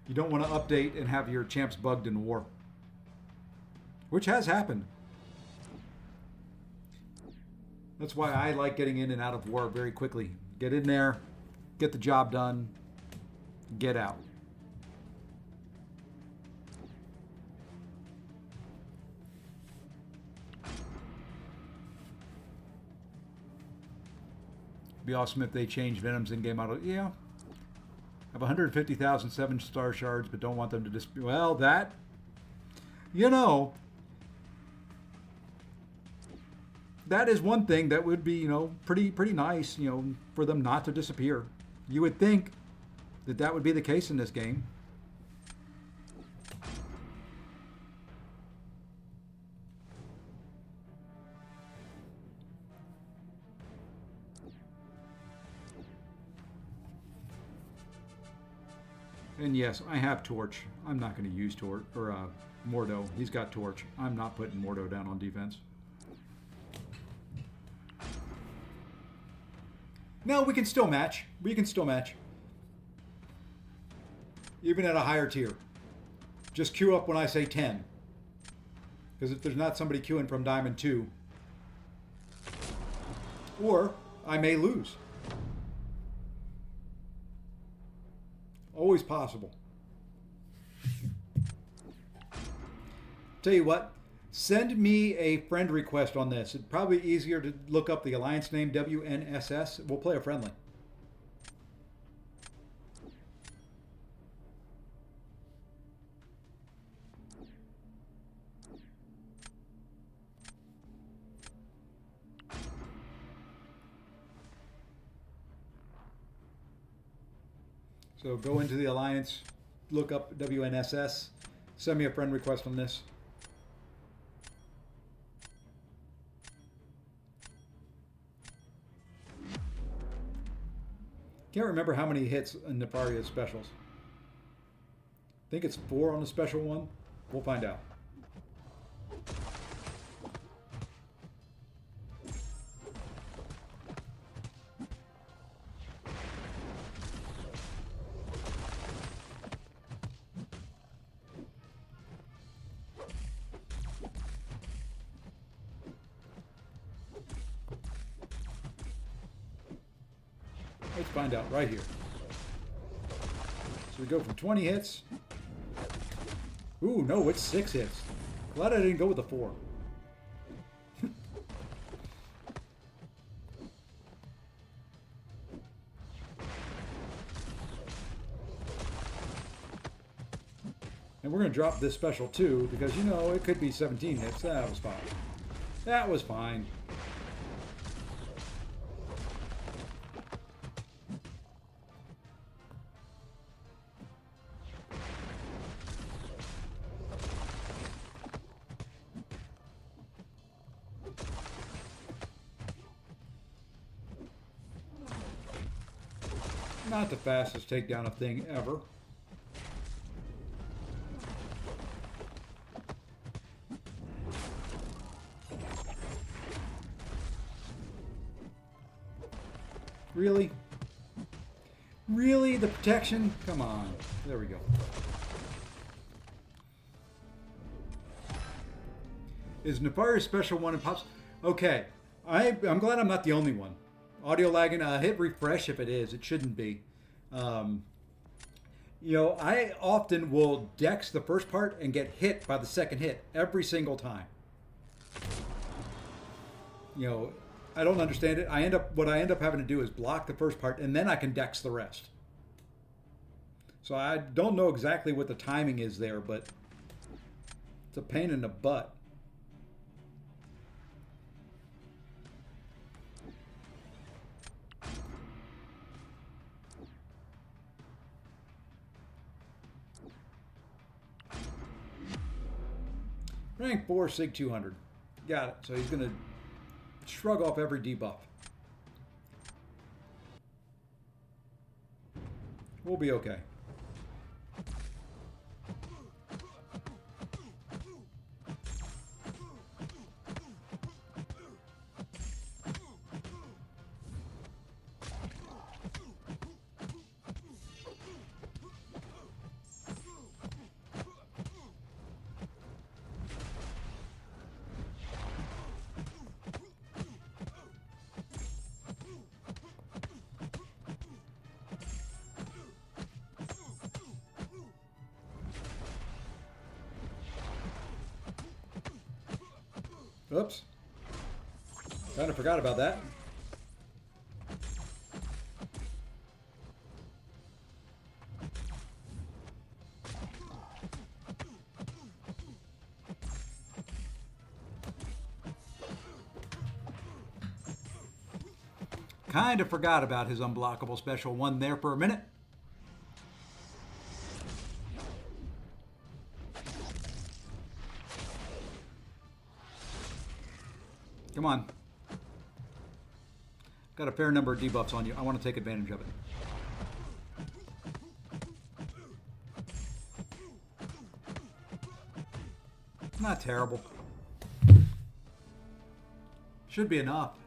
You don't want to update and have your champs bugged in war. Which has happened. That's why I like getting in and out of war very quickly. Get in there, get the job done, get out. Be awesome if they change Venom's in-game model. Yeah. Have 150,000 7-star shards, but don't want them to dispute. Well, that, you know, that is one thing that would be, you know, pretty nice, you know, for them not to disappear. You would think that that would be the case in this game. And yes, I have Torch. I'm not going to use Torch or Mordo. He's got Torch. I'm not putting Mordo down on defense. No, we can still match. We can still match. Even at a higher tier. Just queue up when I say 10. Because if there's not somebody queuing from Diamond 2. Or I may lose. Always possible. Tell you what, send me a friend request on this. It's probably easier to look up the alliance name WNSS. We'll play a friendly. So go into the alliance, look up WNSS, send me a friend request on this. Can't remember how many hits in Nefaria's specials. I think it's 4 on the special one. We'll find out. Let's find out right here. So we go from 20 hits. Ooh, no, it's 6 hits. Glad I didn't go with the 4. And we're going to drop this special too, because, you know, it could be 17 hits. That was fine. That was fine. Not the fastest takedown of thing ever. Really? Really? The protection? Come on. There we go. Is Nefaria's special one and pops? Okay. I'm glad I'm not the only one. Audio lagging. Hit refresh if it is. It shouldn't be. You know, I often will dex the first part and get hit by the second hit every single time. You know, I don't understand it. What I end up having to do is block the first part and then I can dex the rest. So I don't know exactly what the timing is there, but it's a pain in the butt. Rank 4, Sig 200. Got it. So he's going to shrug off every debuff. We'll be okay. Oops. Kind of forgot about that. Kind of forgot about his unblockable special one there for a minute. Come on. Got a fair number of debuffs on you. I want to take advantage of it. Not terrible. Should be enough.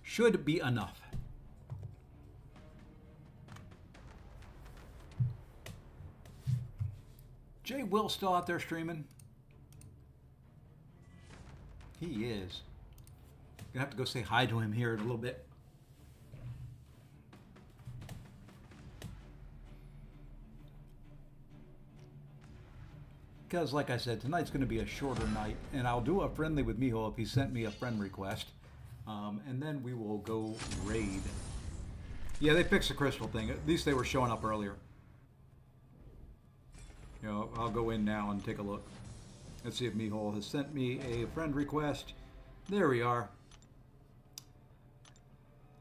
Should be enough. Jay Will still out there streaming? He is. Gonna have to go say hi to him here in a little bit. Because, like I said, tonight's going to be a shorter night, and I'll do a friendly with Miho if he sent me a friend request. And then we will go raid. Yeah, they fixed the crystal thing. At least they were showing up earlier. You know, I'll go in now and take a look. Let's see if Miho has sent me a friend request. There we are.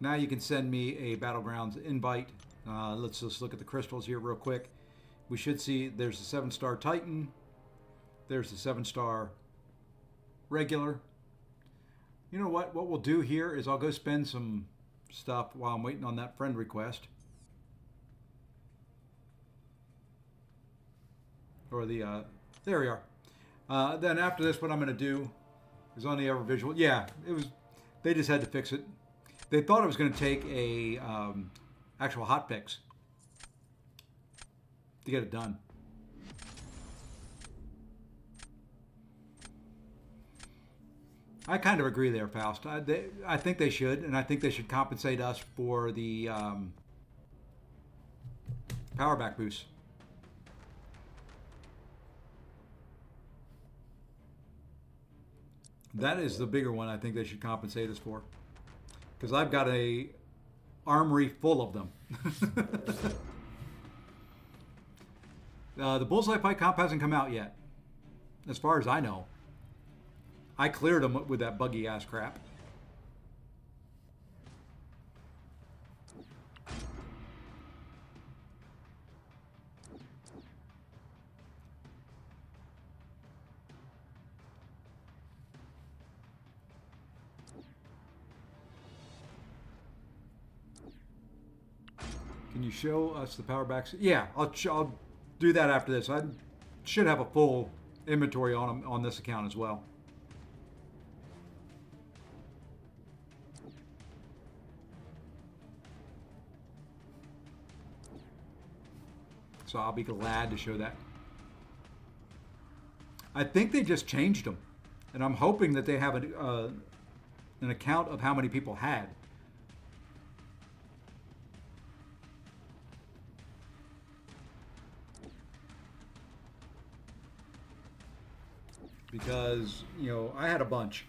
Now you can send me a Battlegrounds invite. Let's just look at the crystals here real quick. We should see there's a 7-star Titan. There's the 7-star regular. You know what? What we'll do here is I'll go spend some stuff while I'm waiting on that friend request. Or the, there we are. Then after this, what I'm going to do is on the ever visual. Yeah, it was, they just had to fix it. They thought it was going to take a actual hotfix to get it done. I kind of agree there, Faust. I think they should, and I think they should compensate us for the power back boost. That is the bigger one I think they should compensate us for. Because I've got a armory full of them. The Bullseye Fight comp hasn't come out yet, as far as I know. I cleared them with that buggy ass crap. Can you show us the power backs? Yeah, I'll do that after this. I should have a full inventory on them on this account as well. So I'll be glad to show that. I think they just changed them, and I'm hoping that they have an account of how many people had. Because, you know, I had a bunch.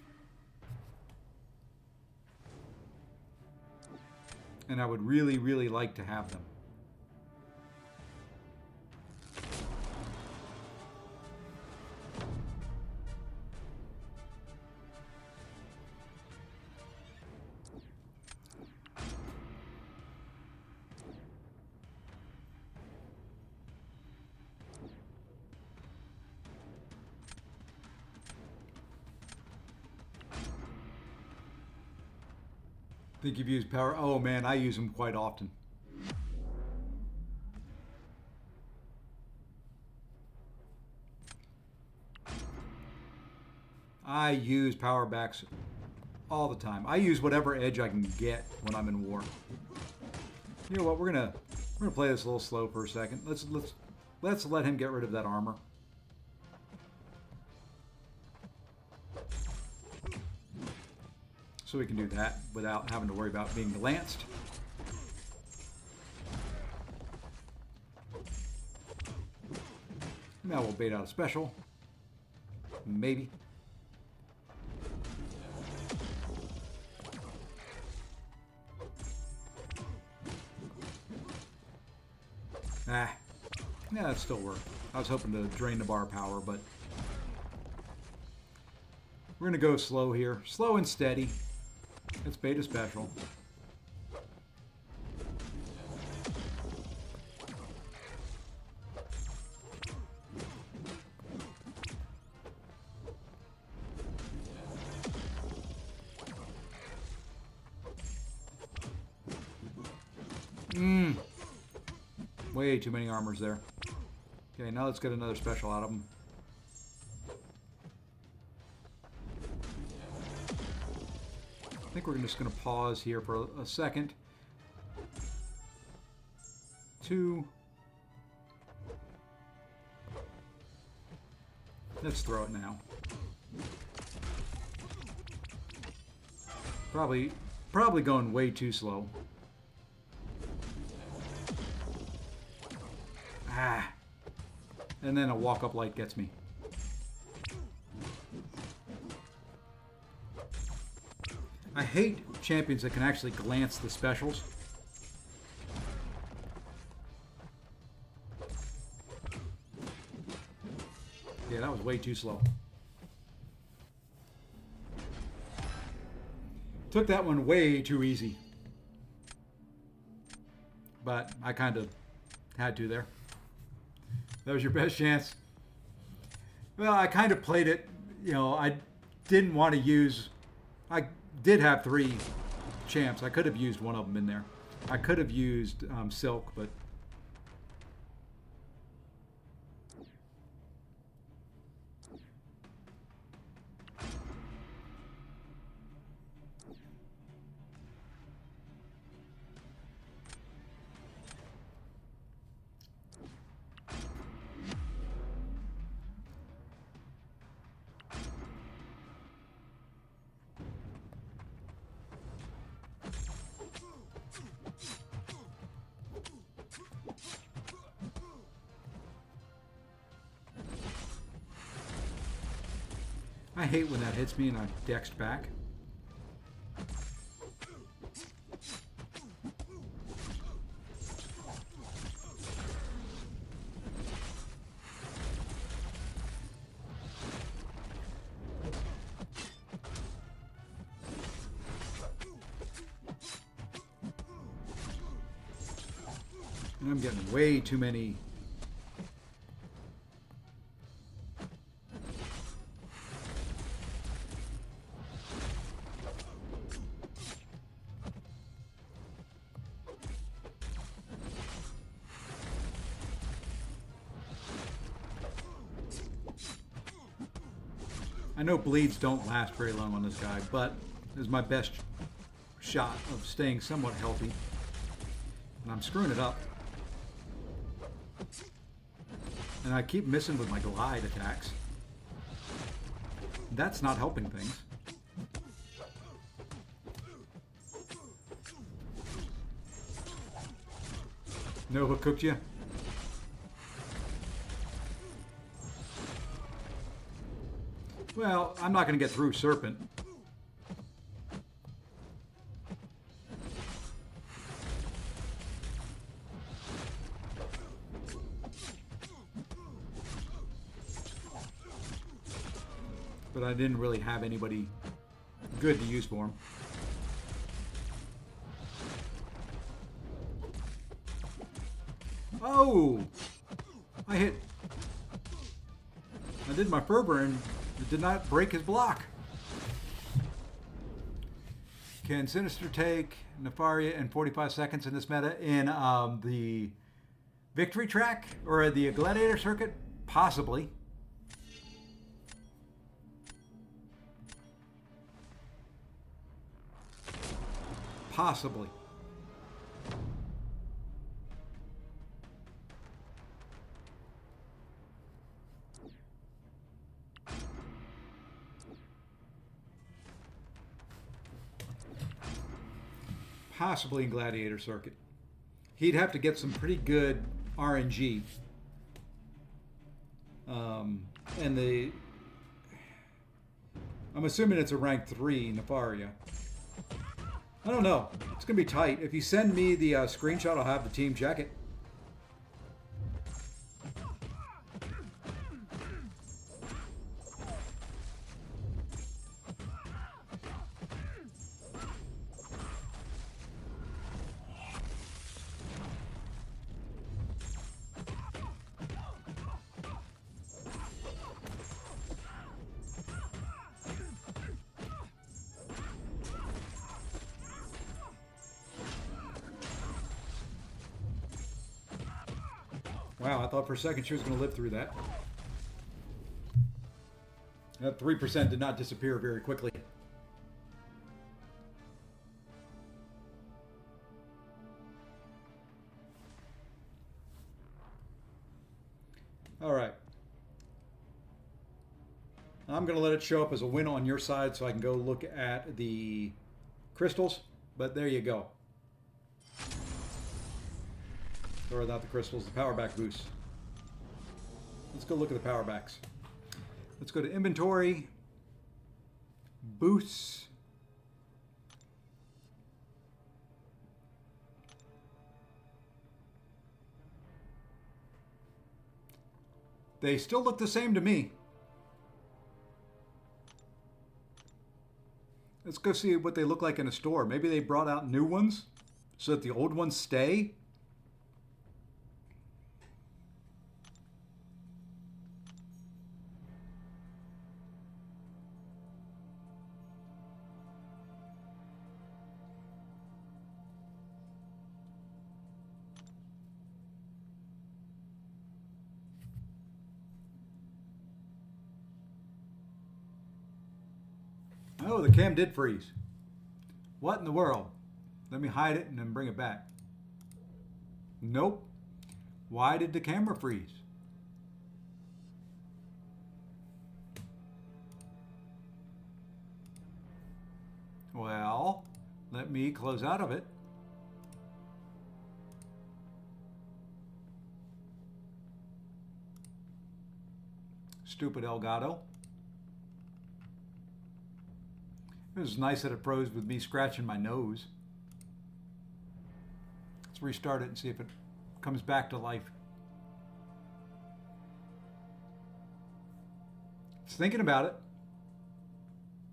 And I would really, really like to have them. Think you've used power? Oh man, I use them quite often. I use power backs all the time. I use whatever edge I can get when I'm in war. You know what? We're gonna play this a little slow for a second. Let's let him get rid of that armor. So we can do that without having to worry about being glanced. Now we'll bait out a special. Maybe. Yeah, that still worked. I was hoping to drain the bar power, but we're going to go slow here. Slow and steady. It's beta special. Way too many armors there. Okay, now let's get another special out of them. I think we're just going to pause here for a second. 2. Let's throw it now. Probably going way too slow. Ah. And then a walk-up light gets me. I hate champions that can actually glance the specials. Yeah, that was way too slow. Took that one way too easy. But I kind of had to there. That was your best chance. Well, I kind of played it, you know, I didn't want to use... I did have 3 champs. I could have used one of them in there. I could have used Silk, but... I hate when that hits me and I dexed back. And I'm getting way too many. I know bleeds don't last very long on this guy, but this is my best shot of staying somewhat healthy. And I'm screwing it up. And I keep missing with my glide attacks. That's not helping things. Nova cooked you? Well, I'm not going to get through Serpent. But I didn't really have anybody good to use for him. Oh! I hit... I did my fervor and it did not break his block. Can Sinister take Nefaria in 45 seconds in this meta in the victory track or the gladiator circuit? Possibly. Possibly. Possibly in Gladiator Circuit. He'd have to get some pretty good RNG. And I'm assuming it's a rank 3 Nefaria. I don't know. It's going to be tight. If you send me the screenshot, I'll have the team check it. Wow, I thought for a second she was going to live through that. That 3% did not disappear very quickly. All right. I'm going to let it show up as a win on your side so I can go look at the crystals. But there you go. Or not the crystals, the power back boosts. Let's go look at the power backs. Let's go to inventory, boosts. They still look the same to me. Let's go see what they look like in a store. Maybe they brought out new ones so that the old ones stay. Oh, the cam did freeze. What in the world? Let me hide it and then bring it back. Nope. Why did the camera freeze? Well, let me close out of it. Stupid Elgato. It was nice that it froze with me scratching my nose. Let's restart it and see if it comes back to life. It's thinking about it.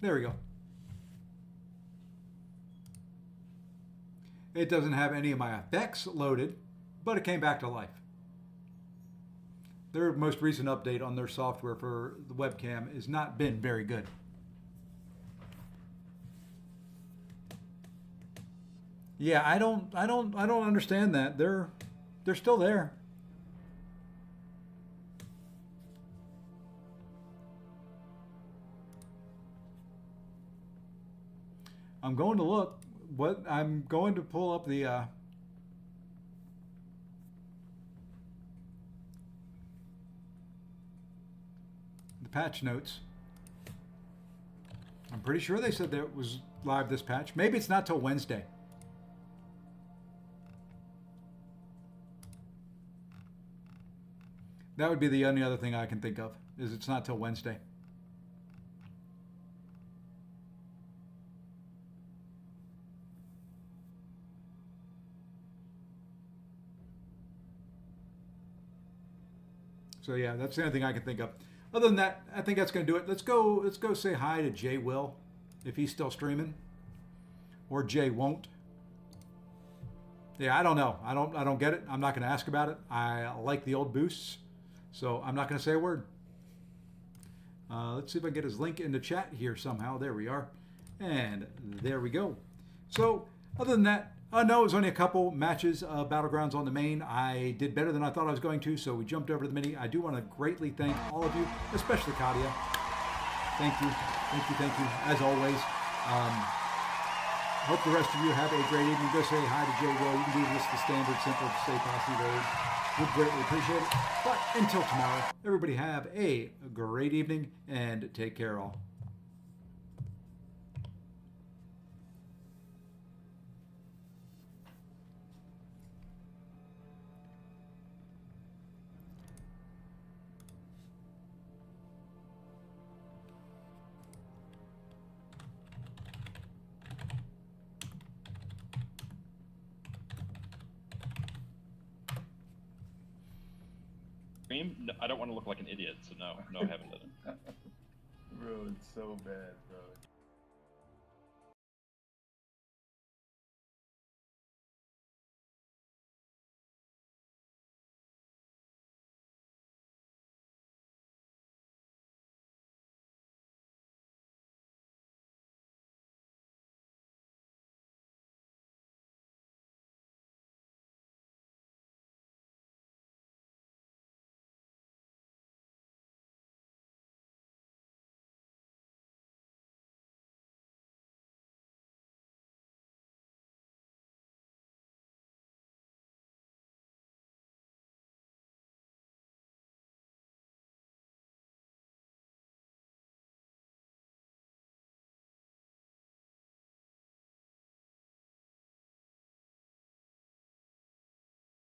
There we go. It doesn't have any of my effects loaded, but it came back to life. Their most recent update on their software for the webcam has not been very good. Yeah, I don't understand that. They're still there. I'm going to look. I'm going to pull up the patch notes. I'm pretty sure they said that it was live this patch. Maybe it's not till Wednesday. That would be the only other thing I can think of, is it's not till Wednesday. So yeah, that's the only thing I can think of. Other than that, I think that's going to do it. Let's go say hi to Jay Will, if he's still streaming, or Jay won't. Yeah, I don't know. I don't get it. I'm not going to ask about it. I like the old boosts. So I'm not going to say a word. Let's see if I can get his link in the chat here somehow. There we are. And there we go. So other than that, no, it was only a couple matches of Battlegrounds on the main. I did better than I thought I was going to, so we jumped over to the mini. I do want to greatly thank all of you, especially Katia. Thank you. Thank you. Thank you. As always. Hope the rest of you have a great evening. Go say hi to Jay Will. You can do this the standard, simple, stay posse road. Would greatly appreciate it. But until tomorrow, everybody have a great evening and take care all. No, I don't want to look like an idiot, so no, I haven't done it. Bro, it's so bad, bro.